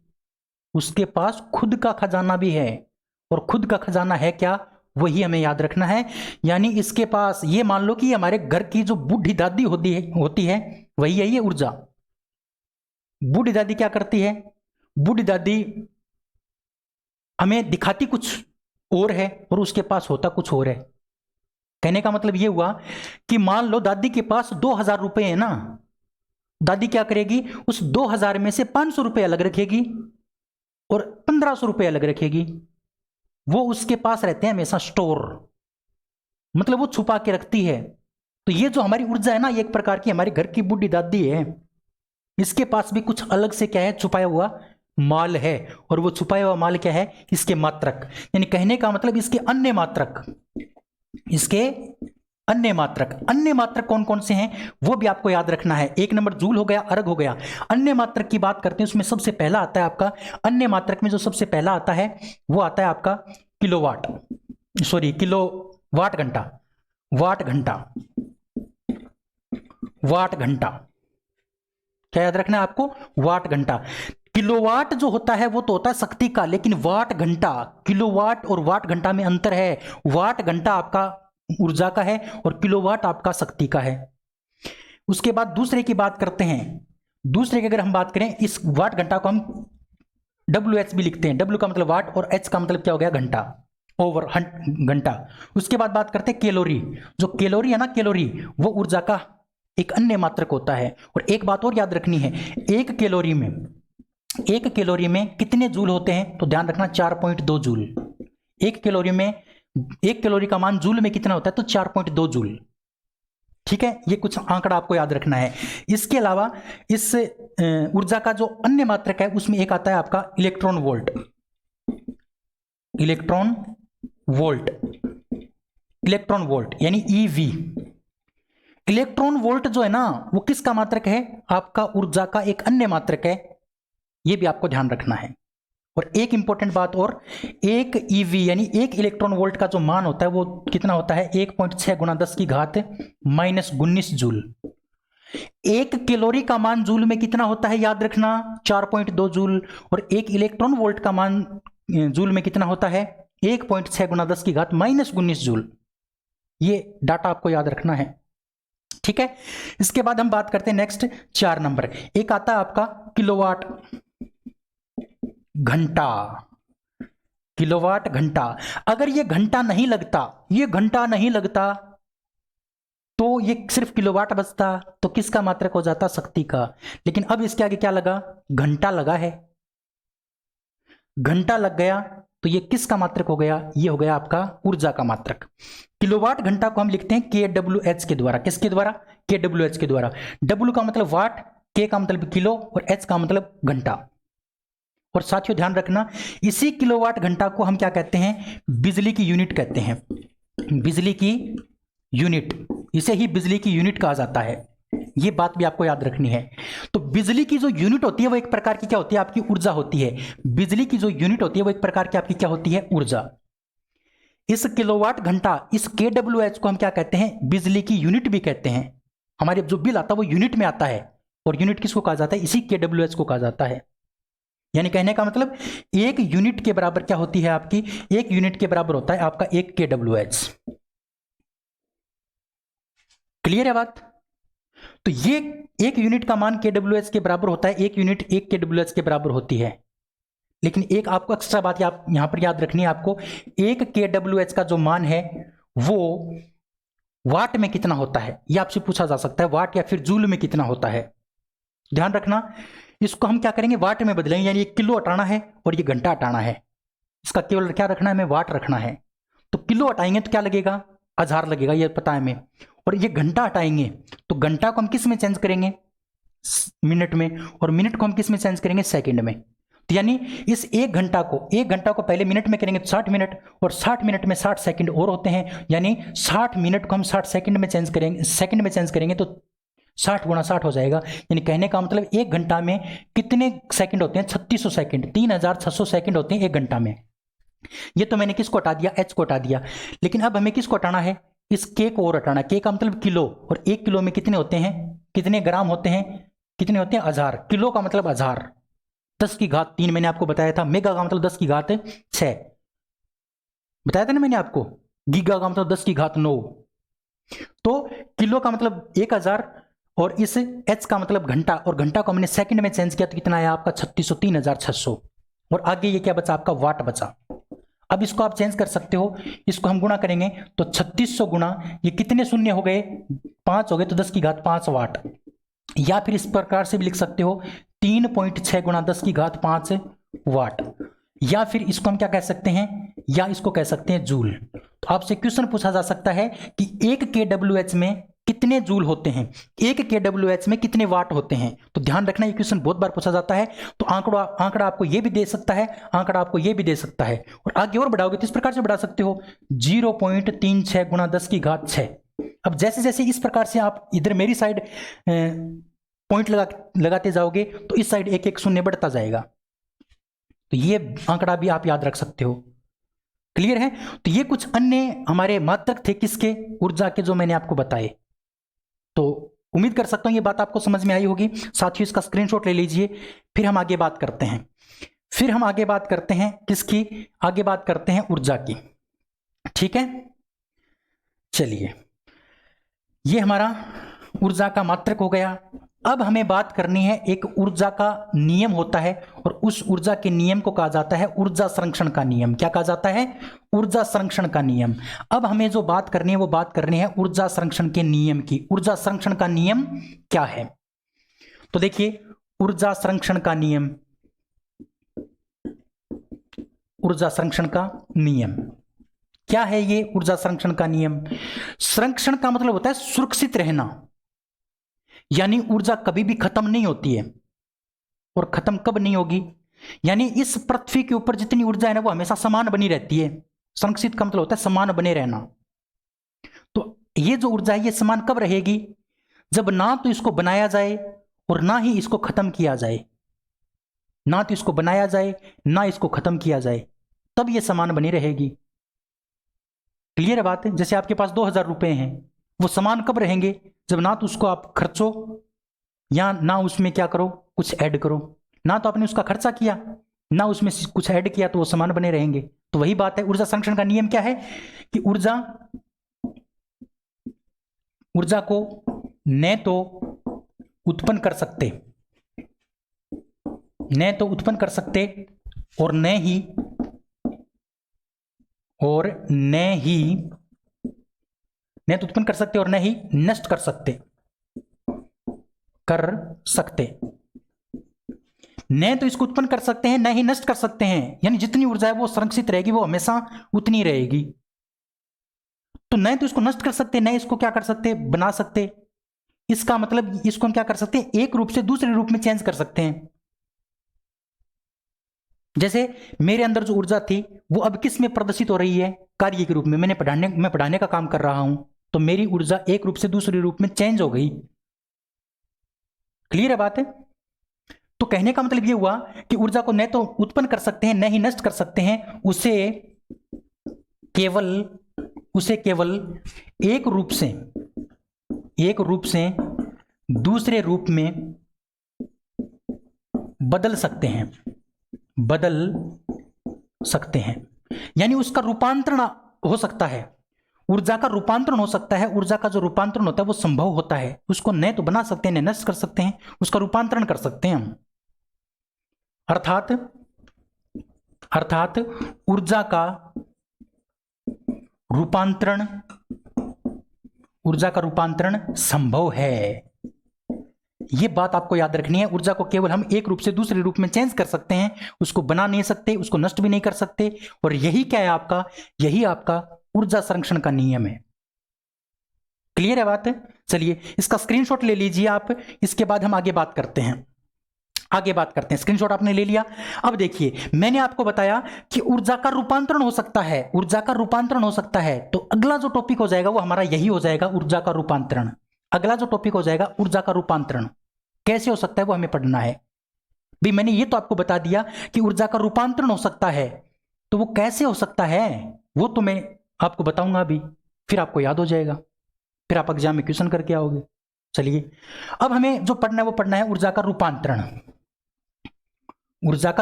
उसके पास खुद का खजाना भी है। और खुद का खजाना है क्या? वही हमें याद रखना है। यानी इसके पास, ये मान लो कि हमारे घर की जो बूढ़ी दादी होती है वही है ये ऊर्जा। बूढ़ी दादी क्या करती है? बूढ़ी दादी हमें दिखाती कुछ और है और उसके पास होता कुछ और है। कहने का मतलब ये हुआ कि मान लो दादी के पास 2000 रुपए है ना, दादी क्या करेगी? उस 2000 में से 500 रुपए अलग रखेगी और 1500 रुपए अलग रखेगी। वो उसके पास रहते हैं हमेशा स्टोर, मतलब वो छुपा के रखती है। तो ये जो हमारी ऊर्जा है ना, ये एक प्रकार की हमारे घर की बूढ़ी दादी है। इसके पास भी कुछ अलग से क्या है? छुपाया हुआ माल है। और वो छुपाया हुआ माल क्या है? इसके मात्रक। यानी कहने का मतलब इसके अन्य मात्रक, इसके अन्य मात्रक। अन्य मात्रक कौन कौन से हैं वो भी आपको याद रखना है। एक नंबर जूल हो गया, अर्ग हो गया। अन्य मात्रक की बात करते हैं, उसमें सबसे पहला आता है आपका, अन्य मात्रक में जो सबसे पहला आता है वो आता है आपका किलोवाट, सॉरी किलोवाट घंटा। वाट घंटा, वाट घंटा, क्या याद रखना है आपको? वाट घंटा। किलोवाट जो होता है वो तो होता है शक्ति का, लेकिन वाट घंटा, किलोवाट और वाट घंटा में अंतर है। वाट घंटा आपका ऊर्जा का है और किलोवाट आपका शक्ति का है। उसके बाद दूसरे की बात करते हैं। दूसरे की अगर हम बात करें, इस वाट घंटा को हम WH भी लिखते हैं। W का मतलब वाट और H का मतलब क्या हो गया? घंटा, ओवर घंटा। उसके बाद बात करते हैं कैलोरी। जो कैलोरी है ना, कैलोरी वो ऊर्जा का एक अन्य मात्रक होता है। और एक बात और याद रखनी है, एक कैलोरी में कितने जूल होते हैं? तो ध्यान रखना 4.2 जूल। एक कैलोरी में, एक कैलोरी का मान जूल में कितना होता है? तो 4.2 जूल। ठीक है, ये कुछ आंकड़ा आपको याद रखना है। इसके अलावा इस ऊर्जा का जो अन्य मात्रक है उसमें एक आता है आपका electron volt. Electron volt, electron volt यानी EV। इलेक्ट्रॉन वोल्ट जो है ना, वो किसका मात्रक है? आपका ऊर्जा का एक अन्य मात्रक है। यह भी आपको ध्यान रखना है। और एक इंपॉर्टेंट बात और, एक EV यानी एक इलेक्ट्रॉन वोल्ट का जो मान होता है वो कितना होता है? 1.6 गुणा 10 की घात -19 जूल। एक कैलोरी का मान जूल में कितना होता है? याद रखना 4.2 जूल। और एक इलेक्ट्रॉन वोल्ट का मान जूल में कितना होता है? 1.6 गुणा 10 की घात -19 जूल। ये डाटा आपको याद रखना है। ठीक है, इसके बाद हम बात करते हैं नेक्स्ट 4 नंबर। एक आता है आपका किलोवाट घंटा। किलोवाट घंटा। अगर ये घंटा नहीं लगता, ये घंटा नहीं लगता, तो ये सिर्फ किलोवाट बचता, तो किसका मात्रक हो जाता? शक्ति का। लेकिन अब इसके आगे क्या लगा? घंटा लगा है। घंटा लग गया तो ये किसका मात्रक हो गया? ये हो गया आपका ऊर्जा का मात्रक। किलोवाट घंटा को हम लिखते हैं kWh के द्वारा। किसके द्वारा? kWh के द्वारा। W का मतलब वाट, K का मतलब किलो और H का मतलब घंटा। और साथियों ध्यान रखना, इसी किलोवाट घंटा को हम क्या कहते हैं? बिजली की यूनिट कहते हैं। बिजली की यूनिट, इसे ही बिजली की यूनिट कहा जाता है। ये बात भी आपको याद रखनी है। तो बिजली की जो यूनिट होती है वो एक प्रकार की क्या होती है? आपकी ऊर्जा होती है। बिजली की जो यूनिट होती है वो एक प्रकार की आपकी क्या होती है? ऊर्जा। इस किलोवाट घंटा, इस kWh को हम क्या कहते हैं? बिजली की यूनिट भी कहते हैं। हमारे जो बिल आता है वो यूनिट में आता है। और यूनिट किसको कहा जाता है? इसी kWh को कहा जाता है। यानी कहने का मतलब एक यूनिट के बराबर क्या होती है आपकी? एक यूनिट के बराबर होता है आपका 1 kWh। क्लियर है बात? तो ये एक यूनिट का मान kWh के बराबर होता है, एक यूनिट 1 kWh के बराबर होती है। लेकिन एक आपको एक्स्ट्रा बात यहां पर याद रखनी है आपको, 1 kWh का जो मान है वो वाट में कितना होता है ये आपसे पूछा जा सकता है, वाट या फिर जूल में कितना होता है। ध्यान रखना, इसको हम क्या करेंगे, वाट में बदलेंगे, यानी ये किलो हटाना है और ये घंटा हटाना है, इसका केवल क्या रखना है, हमें वाट रखना है। तो किलो हटाएंगे तो क्या लगेगा, 1000 लगेगा, ये पता है हमें। और ये घंटा हटाएंगे तो घंटा को हम किस में चेंज करेंगे, मिनट में, और मिनट को हम किस में चेंज करेंगे, सेकंड में। तो यानी इस एक घंटा को पहले मिनट में करेंगे तो 60 मिनट, और 60 मिनट में 60 सेकंड और होते हैं, यानी 60 मिनट को हम 60 सेकंड में चेंज करेंगे, सेकंड में चेंज करेंगे तो 60 गुणा 60 हो जाएगा। यानी कहने का मतलब एक घंटा में कितने सेकंड होते हैं, 3600 सेकंड, 3600 सेकंड होते हैं एक घंटा में। ये तो मैंने किसको हटा दिया, एच को हटा दिया। लेकिन अब हमें किसको हटाना है, इस के को और हटाना। के का मतलब किलो, और 1 किलो में कितने होते हैं, कितने ग्राम होते हैं, कितने होते हैं, 1000। किलो का मतलब 1000, 10 की घात 3 मैंने आपको बताया था। मेगा का मतलब 10 की घात 6 बताया था ना मैंने आपको। गीगा का मतलब 10 की घात 9। तो किलो का मतलब 1000, और इस एच का मतलब घंटा, और घंटा को हमने सेकंड में चेंज किया तो कितना आया आपका 3600, 3600। और आगे ये क्या बचा आपका, वाट बचा। अब इसको आप चेंज कर सकते हो, इसको हम गुणा करेंगे तो 3600 गुणा, ये कितने शून्य हो गए, 5 हो गए, तो 10 की घात 5 वाट। या फिर इस प्रकार से भी लिख सकते हो 3.6 गुणा 10 की घात 5 वाट। या फिर इसको हम क्या कह सकते हैं, या इसको कह सकते हैं जूल। तो आपसे क्वेश्चन पूछा जा सकता है कि 1 kWh में कितने जूल होते हैं, 1 kWh में कितने वाट होते हैं। तो ध्यान रखना, ये क्वेश्चन बहुत बार पूछा जाता है। तो आंकड़ा आपको ये भी दे सकता है, आंकड़ा आपको ये भी दे सकता है। और आगे और बढ़ाओगे तो इस प्रकार से बढ़ा सकते हो 0.36 गुणा 10 की घात 6। अब जैसे जैसे इस प्रकार से आप इधर मेरी साइड पॉइंट लगाते जाओगे तो इस साइड एक एक शून्य बढ़ता जाएगा। तो ये आंकड़ा भी आप याद रख सकते हो। क्लियर है? तो ये कुछ अन्य हमारे मात्रक थे किसके, ऊर्जा के, जो मैंने आपको बताए। तो उम्मीद कर सकता हूं ये बात आपको समझ में आई होगी। साथियों इसका स्क्रीनशॉट ले लीजिए। फिर हम आगे बात करते हैं, किसकी, आगे बात करते हैं ऊर्जा की। ठीक है, चलिए, ये हमारा ऊर्जा का मात्रक हो गया। अब हमें बात करनी है, एक ऊर्जा का नियम होता है, और उस ऊर्जा के नियम को कहा जाता है ऊर्जा संरक्षण का नियम। क्या कहा जाता है, ऊर्जा संरक्षण का नियम। अब हमें जो बात करनी है वो बात करनी है ऊर्जा संरक्षण के नियम की। ऊर्जा संरक्षण का नियम क्या है, तो देखिए, ऊर्जा संरक्षण का नियम, ऊर्जा संरक्षण का नियम क्या है। ये ऊर्जा संरक्षण का नियम, संरक्षण का मतलब होता है सुरक्षित रहना, यानी ऊर्जा कभी भी खत्म नहीं होती है। और खत्म कब नहीं होगी, यानी इस पृथ्वी के ऊपर जितनी ऊर्जा है ना वो हमेशा समान बनी रहती है। संरक्षित का मतलब होता है समान बने रहना। तो ये जो ऊर्जा है ये समान कब रहेगी, जब ना तो इसको बनाया जाए और ना ही इसको खत्म किया जाए। ना तो इसको बनाया जाए ना इसको खत्म किया जाए, तब ये समान बनी रहेगी। क्लियर है बात है? जैसे आपके पास 2000 रुपए हैं, वो समान कब रहेंगे, जब ना तो उसको आप खर्चो या ना उसमें क्या करो, कुछ ऐड करो। ना तो आपने उसका खर्चा किया ना उसमें कुछ ऐड किया, तो वो समान बने रहेंगे। तो वही बात है, ऊर्जा संरक्षण का नियम क्या है कि ऊर्जा को न तो उत्पन्न कर सकते और न तो उत्पन्न कर सकते और न ही नष्ट कर सकते। न तो इसको उत्पन्न कर सकते हैं न ही नष्ट कर सकते हैं, यानी जितनी ऊर्जा है वो संरक्षित रहेगी, वो हमेशा उतनी रहेगी। तो न तो इसको नष्ट कर सकते, न इसको क्या कर सकते, बना सकते। इसका मतलब इसको हम क्या कर सकते हैं, एक रूप से दूसरे रूप में चेंज कर सकते हैं। जैसे मेरे अंदर जो ऊर्जा थी वो अब किस में प्रदर्शित हो रही है, कार्य के रूप में। मैं पढ़ाने का काम कर रहा हूं, तो मेरी ऊर्जा एक रूप से दूसरे रूप में चेंज हो गई। क्लियर है बात है? तो कहने का मतलब यह हुआ कि ऊर्जा को न तो उत्पन्न कर सकते हैं न ही नष्ट कर सकते हैं, उसे केवल एक रूप से दूसरे रूप में बदल सकते हैं, यानी उसका रूपांतरण हो सकता है। ऊर्जा का रूपांतरण हो सकता है। ऊर्जा का जो रूपांतरण होता है वो संभव होता है। उसको न तो बना सकते हैं, न नष्ट कर सकते हैं, उसका रूपांतरण कर सकते हैं हम। अर्थात ऊर्जा का रूपांतरण संभव है। यह बात आपको याद रखनी है। ऊर्जा को केवल हम एक रूप से दूसरे रूप में चेंज कर सकते हैं, उसको बना नहीं सकते, उसको नष्ट भी नहीं कर सकते। और यही क्या है यही आपका ऊर्जा संरक्षण का नियम है। क्लियर है बात? चलिए इसका स्क्रीनशॉट ले लीजिए आप। इसके बाद हम आगे बात करते हैं। स्क्रीनशॉट आपने ले लिया। अब देखिए, मैंने आपको बताया कि ऊर्जा का रूपांतरण हो सकता है। तो अगला जो टॉपिक हो जाएगा वो हमारा यही हो जाएगा, ऊर्जा का रूपांतरण। अगला जो टॉपिक हो जाएगा ऊर्जा का रूपांतरण कैसे हो सकता है वो हमें पढ़ना है। भी मैंने ये तो आपको बता दिया कि ऊर्जा का रूपांतरण हो सकता है, तो वो कैसे हो सकता है वो तो मैं आपको बताऊंगा अभी, फिर आपको याद हो जाएगा, फिर आप एग्जाम में क्वेश्चन करके आओगे। चलिए अब हमें जो पढ़ना है वो पढ़ना है ऊर्जा का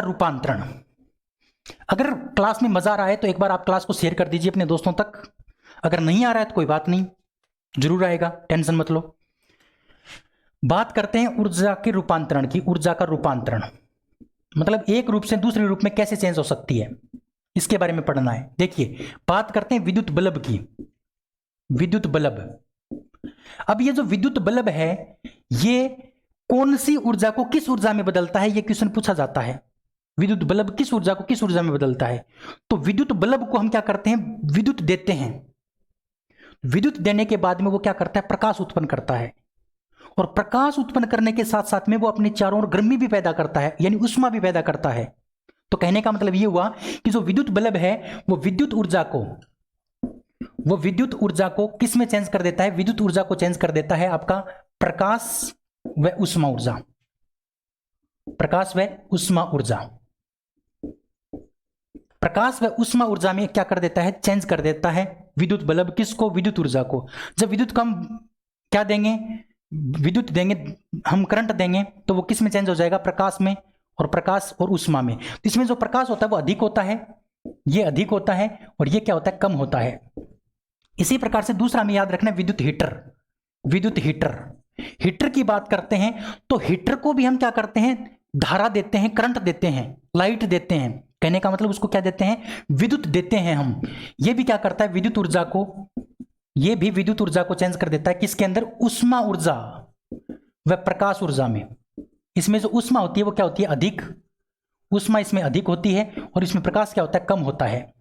रूपांतरण। अगर क्लास में मजा आ रहा है तो एक बार आप क्लास को शेयर कर दीजिए अपने दोस्तों तक। अगर नहीं आ रहा है तो कोई बात नहीं, जरूर आएगा, टेंशन मत लो। बात करते हैं ऊर्जा के रूपांतरण की। ऊर्जा का रूपांतरण मतलब एक रूप से दूसरे रूप में कैसे चेंज हो सकती है, इसके बारे में पढ़ना है। देखिए बात करते हैं विद्युत बल्ब की। विद्युत बल्ब, अब ये जो विद्युत बल्ब है ये कौन सी ऊर्जा को किस ऊर्जा में बदलता है, ये क्वेश्चन पूछा जाता है। विद्युत बल्ब किस ऊर्जा को किस ऊर्जा में बदलता है? तो विद्युत बल्ब को हम क्या करते हैं, विद्युत देते हैं। विद्युत देने के बाद में वो क्या करता है, प्रकाश उत्पन्न करता है। और प्रकाश उत्पन्न करने के साथ साथ में वो अपने चारों ओर गर्मी भी पैदा करता है, यानी ऊष्मा भी पैदा करता है। तो कहने का मतलब ये हुआ कि जो विद्युत बल्ब है वो विद्युत ऊर्जा को किस में चेंज कर देता है? विद्युत ऊर्जा को चेंज कर देता है आपका प्रकाश व ऊष्मा ऊर्जा। प्रकाश व ऊष्मा ऊर्जा में क्या कर देता है, चेंज कर देता है विद्युत बल्ब। किसको? विद्युत ऊर्जा को। जब विद्युत को हम क्या देंगे, विद्युत देंगे, हम करंट देंगे, तो वो किस में चेंज हो जाएगा? प्रकाश में। और प्रकाश और ऊष्मा में, तो इसमें जो प्रकाश होता है वो अधिक होता है, ये अधिक होता है, और ये क्या होता है, कम होता है। इसी प्रकार से दूसरा हमें याद रखना है विद्युत हीटर की बात करते हैं तो हीटर को भी हम क्या करते हैं, धारा देते हैं, करंट देते हैं, लाइट देते हैं। कहने का मतलब उसको क्या देते हैं, विद्युत देते हैं हम। ये भी क्या करता है, विद्युत ऊर्जा को चेंज कर देता है। किसके अंदर? ऊष्मा ऊर्जा व प्रकाश ऊर्जा में। इसमें जो ऊष्मा होती है वो क्या होती है, अधिक। ऊष्मा इसमें अधिक होती है और इसमें प्रकाश क्या होता है, कम होता है।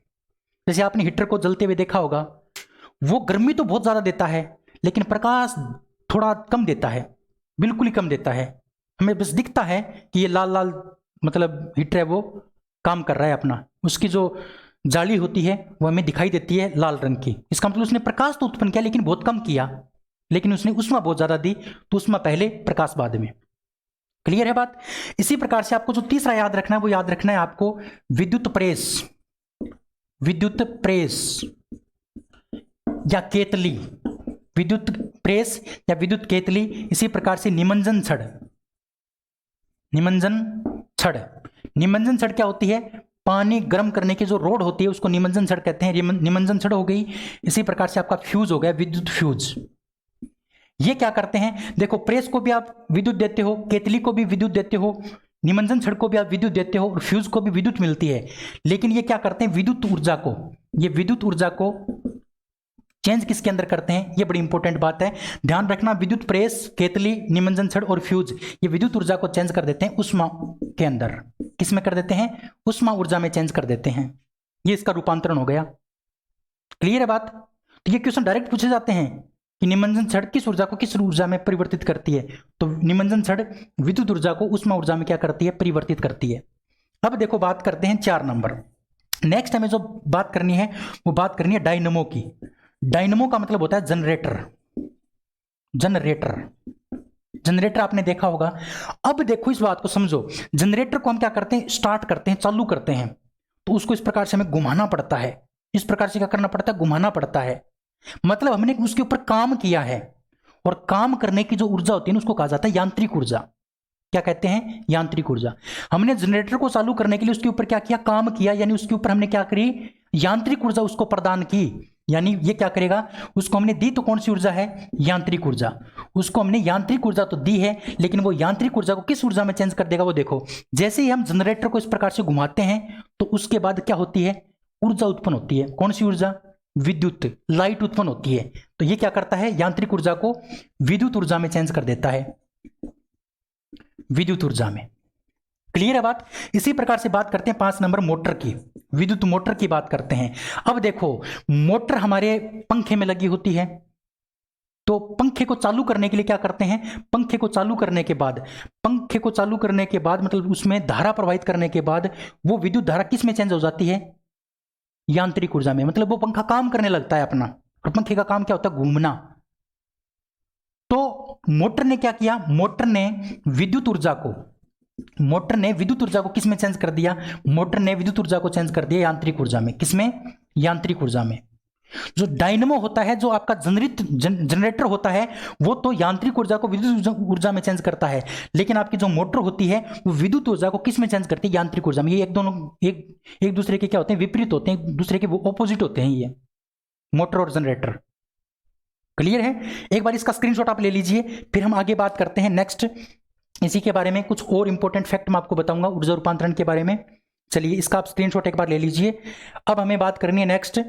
जैसे आपने हीटर को जलते हुए देखा होगा, वो गर्मी तो बहुत ज्यादा देता है लेकिन प्रकाश थोड़ा कम देता है, बिल्कुल ही कम देता है। हमें बस दिखता है कि ये लाल लाल मतलब हीटर है वो काम कर रहा है अपना, उसकी जो जाली होती है वो हमें दिखाई देती है लाल रंग की। इसका मतलब उसने प्रकाश तो उत्पन्न किया लेकिन बहुत कम किया, लेकिन उसने ऊष्मा बहुत ज्यादा दी, तो ऊष्मा पहले प्रकाश बाद में। क्लियर है बात? इसी प्रकार से आपको जो तीसरा याद रखना है वो याद रखना है आपको विद्युत प्रेस या केतली। विद्युत प्रेस या विद्युत केतली, इसी प्रकार से निमज्जन छड़ क्या होती है, पानी गर्म करने की जो रोड होती है उसको निमज्जन छड़ कहते हैं। निमज्जन छड़ हो गई। इसी प्रकार से आपका फ्यूज हो गया, विद्युत फ्यूज। ये क्या करते हैं, देखो प्रेस को भी आप विद्युत देते हो, केतली को भी विद्युत देते हो, निमज्जन छड़ को भी आप विद्युत देते हो और फ्यूज को भी विद्युत मिलती है। लेकिन ये क्या करते हैं, विद्युत ऊर्जा को चेंज किसके अंदर करते हैं, ये बड़ी इंपॉर्टेंट बात है, ध्यान रखना। विद्युत प्रेस, केतली, निमज्जन छड़ और फ्यूज ये विद्युत ऊर्जा को चेंज कर देते हैं ऊष्मा के अंदर। किस में कर देते हैं, ऊष्मा ऊर्जा में चेंज कर देते हैं। ये इसका रूपांतरण हो गया। क्लियर है बात? तो ये क्वेश्चन डायरेक्ट पूछे जाते हैं कि निमज्जन छड़ किस ऊर्जा को किस ऊर्जा में परिवर्तित करती है। तो निमज्जन छड़ विद्युत ऊर्जा को ऊष्मा ऊर्जा में क्या करती है, परिवर्तित करती है। अब देखो बात करते हैं 4 नंबर। नेक्स्ट हमें जो बात करनी है वो बात करनी है डायनमो की। डायनमो का मतलब होता है जनरेटर आपने देखा होगा। अब देखो इस बात को समझो, जनरेटर को हम क्या करते हैं, स्टार्ट करते हैं, चालू करते हैं, तो उसको इस प्रकार से हमें घुमाना पड़ता है। इस प्रकार से क्या करना पड़ता है, घुमाना पड़ता है। मतलब हमने उसके ऊपर काम किया है, और काम करने की जो ऊर्जा होती है ना उसको कहा जाता है यांत्रिक ऊर्जा। क्या कहते हैं, यांत्रिक ऊर्जा। हमने जनरेटर को चालू करने के लिए उसके ऊपर क्या किया, काम किया, यानी उसके ऊपर हमने क्या करी, यांत्रिक ऊर्जा उसको प्रदान की। यानी ये क्या करेगा, उसको हमने दी तो कौन सी ऊर्जा है, यांत्रिक ऊर्जा। उसको हमने यांत्रिक ऊर्जा तो दी है, लेकिन वो यांत्रिक ऊर्जा को किस ऊर्जा में चेंज कर देगा, वो देखो। जैसे ही हम जनरेटर को इस प्रकार से घुमाते हैं तो उसके बाद क्या होती है, ऊर्जा उत्पन्न होती है। कौन सी ऊर्जा, विद्युत, लाइट उत्पन्न होती है। तो ये क्या करता है, यांत्रिक ऊर्जा को विद्युत ऊर्जा में चेंज कर देता है, विद्युत ऊर्जा में। क्लियर है बात। इसी प्रकार से बात करते हैं 5 नंबर मोटर की, विद्युत मोटर की बात करते हैं। अब देखो, मोटर हमारे पंखे में लगी होती है, तो पंखे को चालू करने के लिए क्या करते हैं, पंखे को चालू करने के बाद, पंखे को चालू करने के बाद मतलब उसमें धारा प्रवाहित करने के बाद वो विद्युत धारा किस में चेंज हो जाती है, यांत्रिक ऊर्जा में। मतलब वो पंखा काम करने लगता है अपना, और पंखे का काम क्या होता है, घूमना। तो मोटर ने क्या किया, मोटर ने विद्युत ऊर्जा को, मोटर ने विद्युत ऊर्जा को किस में चेंज कर दिया, मोटर ने विद्युत ऊर्जा को चेंज कर दिया यांत्रिक ऊर्जा में। किसमें, यांत्रिक ऊर्जा में। जो डायनेमो होता है, जो आपका जनरेटर होता है, वो तो यांत्रिक ऊर्जा को विद्युत ऊर्जा में चेंज करता है, लेकिन आपकी जो मोटर होती है वो विद्युत ऊर्जा को किस में चेंज करती है, यांत्रिक ऊर्जा में। ये एक दूसरे के क्या होते हैं, विपरीत होते हैं, एक दूसरे के वो ऑपोजिट होते हैं, ये मोटर और जनरेटर। क्लियर है। एक बार इसका स्क्रीनशॉट आप ले लीजिए, फिर हम आगे बात करते हैं नेक्स्ट इसी के बारे में। कुछ और इंपॉर्टेंट फैक्ट मैं आपको बताऊंगा ऊर्जा रूपांतरण के बारे में। चलिए इसका आप स्क्रीनशॉट एक बार ले लीजिए। अब हमें बात करनी है नेक्स्ट,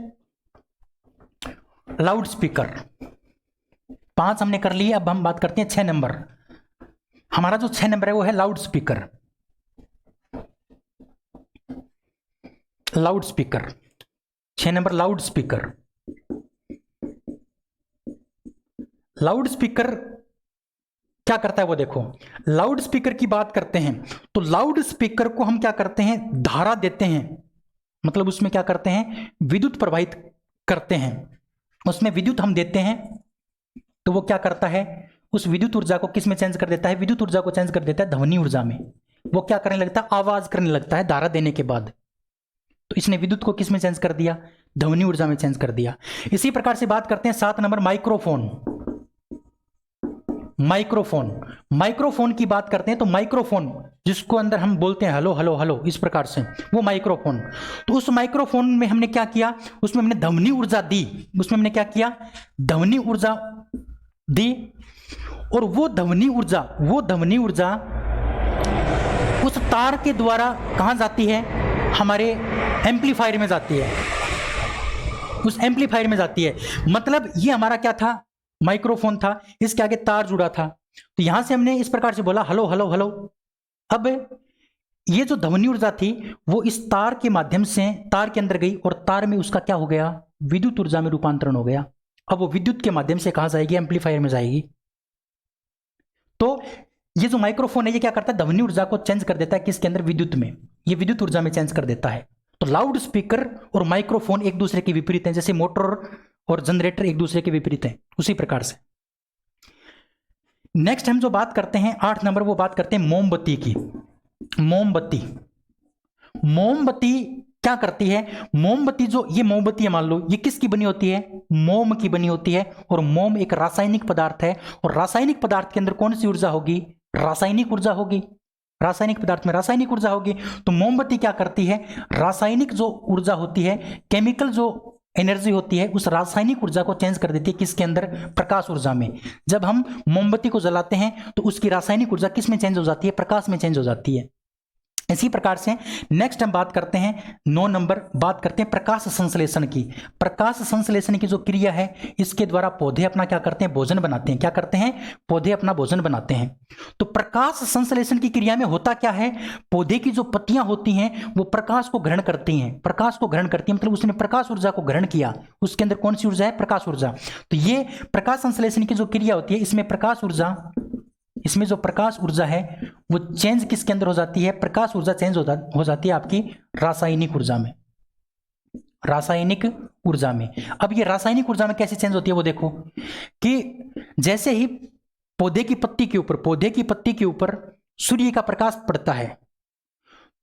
लाउड स्पीकर। 5 हमने कर लिए, अब हम बात करते हैं 6 नंबर। हमारा जो 6 नंबर है वो है loud speaker. Loud speaker 6 number, loud speaker. Loud speaker क्या करता है वो देखो। लाउड स्पीकर की बात करते हैं तो लाउड स्पीकर को हम क्या करते हैं, धारा देते हैं, मतलब उसमें क्या करते हैं, विद्युत प्रवाहित करते हैं। उसमें विद्युत हम देते हैं तो वो क्या करता है, उस विद्युत ऊर्जा को किस में चेंज कर देता है, विद्युत ऊर्जा को चेंज कर देता है ध्वनि ऊर्जा में। वो क्या करने लगता है, आवाज करने लगता है धारा देने के बाद। तो इसने विद्युत को किस में चेंज कर दिया, ध्वनि ऊर्जा में चेंज कर दिया। इसी प्रकार से बात करते हैं 7 नंबर, माइक्रोफोन। माइक्रोफोन, माइक्रोफोन की बात करते हैं तो माइक्रोफोन जिसको अंदर हम बोलते हैं हेलो हेलो हेलो इस प्रकार से, वो माइक्रोफोन। तो उस माइक्रोफोन में हमने क्या किया, उसमें हमने ध्वनि ऊर्जा दी। उसमें हमने क्या किया, ध्वनि ऊर्जा दी। और वो ध्वनि ऊर्जा उस तार के द्वारा कहां जाती है, हमारे एम्पलीफायर में जाती है, उस एम्पलीफायर में जाती है। मतलब ये हमारा क्या था, माइक्रोफोन था, इसके आगे तार जुड़ा था। तो यहां से हमने इस प्रकार से बोला हेलो हेलो हेलो। अब ये जो ध्वनि ऊर्जा थी वो इस तार के माध्यम से तार के अंदर गई और तार में उसका क्या हो गया, विद्युत ऊर्जा में रूपांतरण हो गया। अब वो विद्युत के माध्यम से कहां जाएगी, एम्पलीफायर में जाएगी। तो ये जो माइक्रोफोन है ये क्या करता है, ध्वनि ऊर्जा को चेंज कर देता है किसके अंदर, विद्युत में। ये विद्युत ऊर्जा में चेंज कर देता है। तो लाउड स्पीकर और माइक्रोफोन एक दूसरे के विपरीत हैं, जैसे मोटर और जनरेटर एक दूसरे के विपरीत हैं, उसी प्रकार से। नेक्स्ट हम जो बात करते हैं 8 नंबर, वो बात करते हैं मोमबत्ती की। मोमबत्ती, मोमबत्ती क्या करती है, मोमबत्ती जो ये मोमबत्ती है मान लो, ये किसकी बनी होती है, मोम की बनी होती है। और मोम एक रासायनिक पदार्थ है, और रासायनिक पदार्थ के अंदर कौन सी ऊर्जा होगी, रासायनिक ऊर्जा होगी। रासायनिक पदार्थ में रासायनिक ऊर्जा होगी। तो मोमबत्ती क्या करती है, रासायनिक जो ऊर्जा होती है, केमिकल जो एनर्जी होती है, उस रासायनिक ऊर्जा को चेंज कर देती है किसके अंदर, प्रकाश ऊर्जा में। जब हम मोमबत्ती को जलाते हैं तो उसकी रासायनिक ऊर्जा किस में चेंज हो जाती है, प्रकाश में चेंज हो जाती है। इसी प्रकार से नेक्स्ट हम बात करते हैं 9 नंबर, बात करते हैं प्रकाश संश्लेषण की। प्रकाश संश्लेषण की जो क्रिया है, इसके द्वारा पौधे अपना क्या करते हैं, भोजन बनाते हैं। क्या करते हैं, पौधे अपना भोजन बनाते हैं। तो प्रकाश संश्लेषण की क्रिया में होता क्या है, पौधे की जो पत्तियां होती हैं वो प्रकाश को ग्रहण करती हैं, प्रकाश को ग्रहण करती हैं, मतलब उसने प्रकाश ऊर्जा को ग्रहण किया। उसके अंदर कौन सी ऊर्जा है, प्रकाश ऊर्जा। तो ये प्रकाश संश्लेषण की जो क्रिया होती है, इसमें प्रकाश ऊर्जा, इसमें जो प्रकाश ऊर्जा है वो चेंज किसके अंदर हो जाती है, प्रकाश ऊर्जा चेंज हो जाती है आपकी रासायनिक ऊर्जा में, रासायनिक ऊर्जा में। अब ये रासायनिक ऊर्जा में कैसे चेंज होती है वो देखो, कि जैसे ही पौधे की पत्ती के ऊपर सूर्य का प्रकाश पड़ता है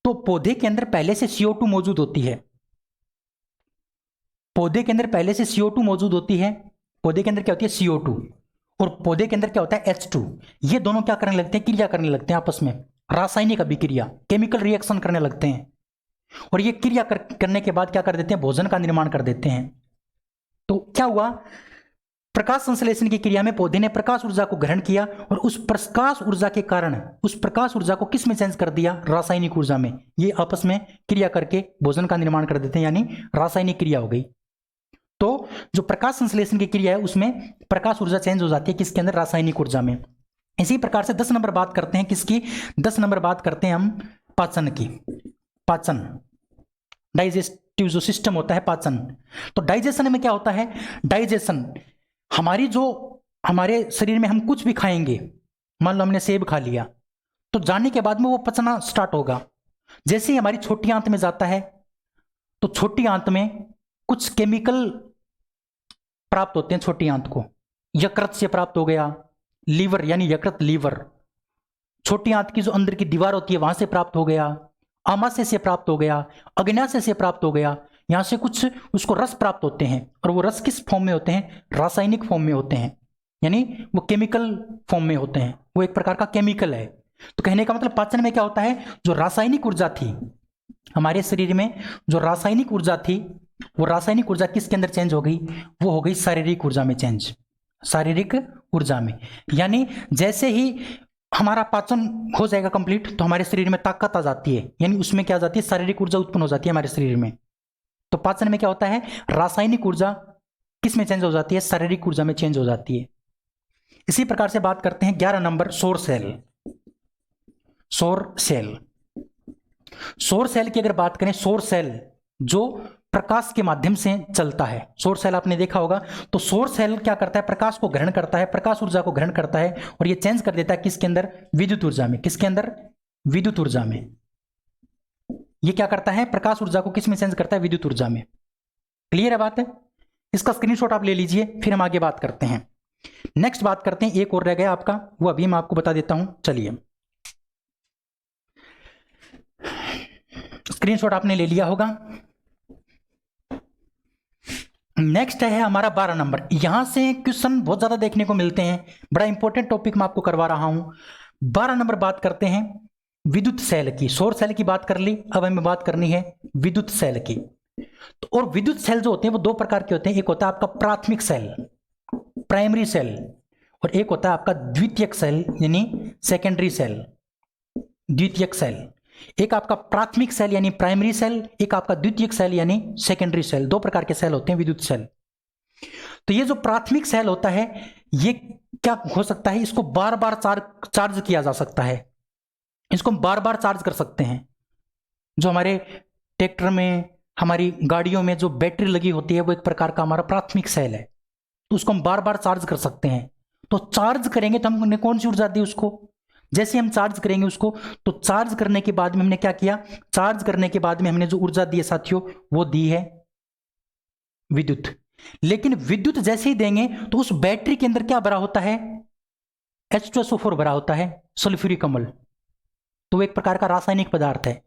तो पौधे के अंदर पहले से CO2 मौजूद होती है। पौधे के अंदर पहले से CO2 मौजूद होती है। पौधे के अंदर क्या होती है, CO2, और पौधे के अंदर क्या होता है, H2। ये दोनों क्या करने लगते हैं, क्रिया करने लगते हैं आपस में, रासायनिक अभिक्रिया, केमिकल रिएक्शन करने लगते हैं। और ये क्रिया करने के बाद क्या कर देते हैं, भोजन का निर्माण कर देते हैं। तो हुआ, प्रकाश संश्लेषण की क्रिया में पौधे ने प्रकाश ऊर्जा को ग्रहण किया और उस प्रकाश ऊर्जा के कारण उस प्रकाश ऊर्जा को किस में चेंज कर दिया, रासायनिक ऊर्जा में। ये आपस में क्रिया करके भोजन का निर्माण कर देते हैं, यानी रासायनिक क्रिया हो गई। तो जो प्रकाश संश्लेषण की क्रिया है उसमें प्रकाश ऊर्जा चेंज हो जाती है किसके अंदर, रासायनिक ऊर्जा में। इसी प्रकार से 10 नंबर बात करते हैं किसकी, 10 नंबर बात करते हैं हम पाचन की। पाचन, डाइजेस्टिव जो सिस्टम होता है पाचन। तो डाइजेशन में क्या होता है, डाइजेशन हमारे शरीर में हम कुछ भी खाएंगे, मान लो हमने सेब खा लिया, तो जाने के बाद में वो पचना स्टार्ट होगा। जैसे ही हमारी छोटी आंत में जाता है तो छोटी आंत में कुछ केमिकल प्राप्त होते हैं, छोटी आंत को यकृत से प्राप्त हो गया, लीवर यानी यकृत लीवर, छोटी आंत की जो अंदर की दीवार होती है वहां से प्राप्त हो गया, आमाशय से प्राप्त हो गया, अग्न्याशय से प्राप्त हो गया, यहां से कुछ उसको रस प्राप्त होते हैं। और वो रस किस फॉर्म में होते हैं, रासायनिक फॉर्म में होते हैं, यानी वो केमिकल फॉर्म में होते हैं, वो एक प्रकार का केमिकल है। तो कहने का मतलब पाचन में क्या होता है, जो रासायनिक ऊर्जा थी हमारे शरीर में, जो रासायनिक ऊर्जा थी वो रासायनिक ऊर्जा किसके अंदर चेंज हो गई, वो हो गई शारीरिक ऊर्जा में चेंज, शारीरिक ऊर्जा में। यानी जैसे ही हमारा पाचन हो जाएगा कंप्लीट तो हमारे शरीर में ताकत आ जाती है, यानी उसमें क्या आ जाती है, शारीरिक ऊर्जा उत्पन्न हो जाती है हमारे शरीर में। तो पाचन में क्या होता है, रासायनिक ऊर्जा किस में चेंज हो जाती है, शारीरिक ऊर्जा में चेंज हो जाती है। इसी प्रकार से बात करते हैं 11 नंबर, सौर सेल। सौर सेल, सौर सेल की अगर बात करें, सौर सेल जो प्रकाश के माध्यम से चलता है, सौर सेल आपने देखा होगा। तो सौर सेल क्या करता है, प्रकाश को ग्रहण करता है, प्रकाश ऊर्जा को ग्रहण करता है और ये चेंज कर देता है किसके अंदर, विद्युत ऊर्जा में। किसके अंदर, विद्युत ऊर्जा में। ये क्या करता है, प्रकाश ऊर्जा को किस में चेंज करता है, विद्युत ऊर्जा में। क्लियर है बात है, इसका स्क्रीनशॉट आप ले लीजिए, फिर हम आगे बात करते हैं। नेक्स्ट बात करते हैं, एक और रह गया आपका, वो अभी मैं आपको बता देता हूं। चलिए, स्क्रीनशॉट आपने ले लिया होगा। नेक्स्ट है हमारा 12 नंबर। यहां से क्वेश्चन बहुत ज्यादा देखने को मिलते हैं, बड़ा इंपॉर्टेंट टॉपिक मैं आपको करवा रहा हूं। 12 नंबर बात करते हैं विद्युत सेल की। सौर सेल की बात कर ली, अब हमें बात करनी है विद्युत सेल की। तो और विद्युत सेल जो होते हैं वो दो प्रकार के होते हैं, एक होता है आपका प्राथमिक सेल, प्राइमरी सेल, और एक होता है आपका द्वितीयक सेल यानी सेकेंडरी सेल, द्वितीयक सेल। एक आपका प्राथमिक सेल यानी प्राइमरी सेल, एक आपका द्वितीयक सेल यानी सेकेंडरी सेल। दो प्रकार के सेल होते हैं विद्युत सेल। तो ये जो प्राथमिक सेल होता है ये क्या हो सकता है, इसको बार बार चार्ज किया जा सकता है, इसको हम बार बार चार्ज कर सकते हैं। जो हमारे ट्रैक्टर में, हमारी गाड़ियों में जो बैटरी लगी होती है वो एक प्रकार का हमारा प्राथमिक सेल है, तो उसको हम बार बार चार्ज कर सकते हैं। तो चार्ज करेंगे तो हमने कौन सी ऊर्जा दी उसको, जैसे हम चार्ज करेंगे उसको, तो चार्ज करने के बाद में हमने क्या किया, चार्ज करने के बाद में हमने जो ऊर्जा दी है साथियों वो दी है विद्युत। लेकिन विद्युत जैसे ही देंगे तो उस बैटरी के अंदर क्या भरा होता है, H2SO4 भरा होता है, सल्फ्यूरिक अम्ल। तो वो एक प्रकार का रासायनिक पदार्थ है।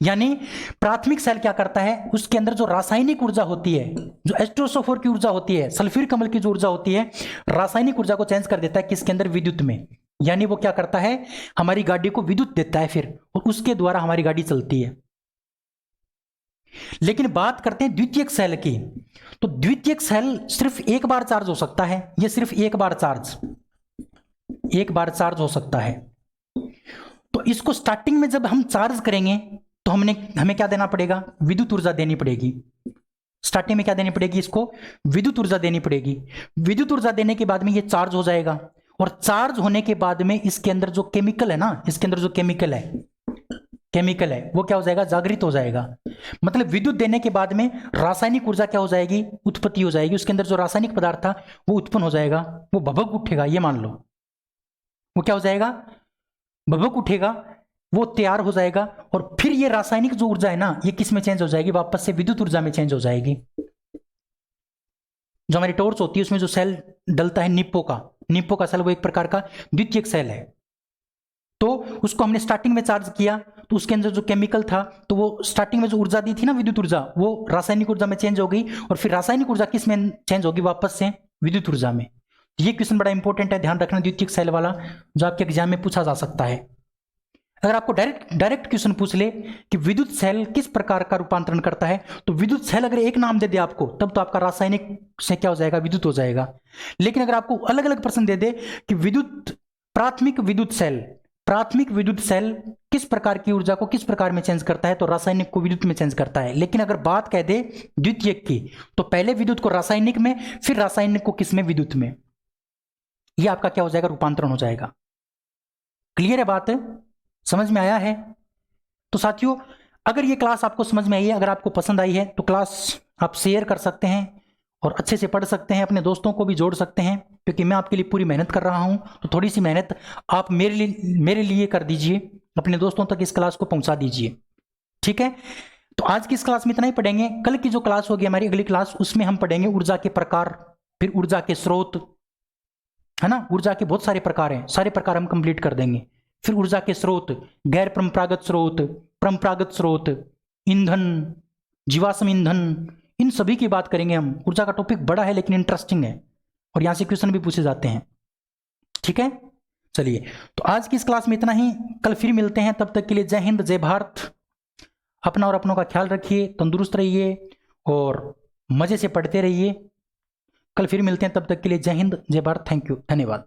यानी प्राथमिक सेल क्या करता है, उसके अंदर जो रासायनिक ऊर्जा होती है, जो H2SO4 की ऊर्जा होती है, सल्फ्यूरिक अम्ल की जो ऊर्जा होती है, रासायनिक ऊर्जा को चेंज कर देता है किसके अंदर, विद्युत में। यानी वो क्या करता है, हमारी गाड़ी को विद्युत देता है फिर, और उसके द्वारा हमारी गाड़ी चलती है। लेकिन बात करते हैं द्वितीयक सेल की। तो द्वितीयक सेल सिर्फ एक बार चार्ज हो सकता है, ये सिर्फ एक बार चार्ज हो सकता है। तो इसको स्टार्टिंग में जब हम चार्ज करेंगे तो हमें क्या देना पड़ेगा, विद्युत ऊर्जा देनी पड़ेगी। स्टार्टिंग में क्या देनी पड़ेगी, इसको विद्युत ऊर्जा देनी पड़ेगी। विद्युत ऊर्जा देने के बाद में ये चार्ज हो जाएगा, और चार्ज होने के बाद में इसके अंदर जो केमिकल है ना, इसके अंदर जो केमिकल है वो क्या हो जाएगा, जागृत हो जाएगा। मतलब विद्युत देने के बाद में रासायनिक ऊर्जा क्या हो जाएगी, उत्पत्ति हो जाएगी। उसके अंदर जो रासायनिक पदार्थ था वो उत्पन्न हो जाएगा, वो भभक उठेगा। ये मान लो वो क्या हो जाएगा, भभक उठेगा, वो तैयार हो जाएगा, और फिर ये रासायनिक जो ऊर्जा है ना ये किस में चेंज हो जाएगी, वापस से विद्युत ऊर्जा में चेंज हो जाएगी। जो हमारी टॉर्च होती है उसमें जो सेल डलता है निप्पो का सेल, वो एक प्रकार का द्वितीयक सेल है। तो उसको हमने स्टार्टिंग में चार्ज किया तो उसके अंदर जो केमिकल था, तो वो स्टार्टिंग में जो ऊर्जा दी थी ना विद्युत ऊर्जा, वो रासायनिक ऊर्जा में चेंज हो गई, और फिर रासायनिक ऊर्जा किस में चेंज होगी, वापस से विद्युत ऊर्जा में। ये क्वेश्चन बड़ा इंपॉर्टेंट है, ध्यान रखना, द्वितीयक सेल वाला, जो आपके एग्जाम में पूछा जा सकता है। अगर आपको डायरेक्ट क्वेश्चन पूछ ले कि विद्युत सेल किस प्रकार का रूपांतरण करता है, तो विद्युत सेल अगर एक नाम दे दे आपको, तब तो आपका रासायनिक से क्या हो जाएगा, विद्युत हो जाएगा। लेकिन अगर आपको अलग अलग प्रश्न दे दे कि प्राथमिक विद्युत सेल किस प्रकार की ऊर्जा को किस प्रकार में चेंज करता है, तो रासायनिक को विद्युत में चेंज करता है। लेकिन अगर बात कह दे द्वितीयक की, तो पहले विद्युत को रासायनिक में, फिर रासायनिक को किस में, विद्युत में। यह आपका क्या हो जाएगा, रूपांतरण हो जाएगा। क्लियर है बात, समझ में आया है? तो साथियों, अगर ये क्लास आपको समझ में आई है, अगर आपको पसंद आई है, तो क्लास आप शेयर कर सकते हैं और अच्छे से पढ़ सकते हैं, अपने दोस्तों को भी जोड़ सकते हैं, क्योंकि मैं आपके लिए पूरी मेहनत कर रहा हूं। तो थोड़ी सी मेहनत आप मेरे लिए कर दीजिए, अपने दोस्तों तक इस क्लास को पहुंचा दीजिए, ठीक है? तो आज की इस क्लास में इतना ही पढ़ेंगे। कल की जो क्लास होगी हमारी अगली क्लास, उसमें हम पढ़ेंगे ऊर्जा के प्रकार, फिर ऊर्जा के स्रोत, है ना। ऊर्जा के बहुत सारे प्रकार हैं, सारे प्रकार हम कंप्लीट कर देंगे। फिर ऊर्जा के स्रोत, गैर परंपरागत स्रोत, परंपरागत स्रोत, ईंधन, जीवाश्म ईंधन, इन सभी की बात करेंगे हम। ऊर्जा का टॉपिक बड़ा है लेकिन इंटरेस्टिंग है, और यहां से क्वेश्चन भी पूछे जाते हैं, ठीक है? चलिए, तो आज की इस क्लास में इतना ही। कल फिर मिलते हैं, तब तक के लिए जय हिंद, जय भारत। अपना और अपनों का ख्याल रखिए, तंदुरुस्त रहिए और मजे से पढ़ते रहिए। कल फिर मिलते हैं, तब तक के लिए जय हिंद, जय भारत। थैंक यू, धन्यवाद।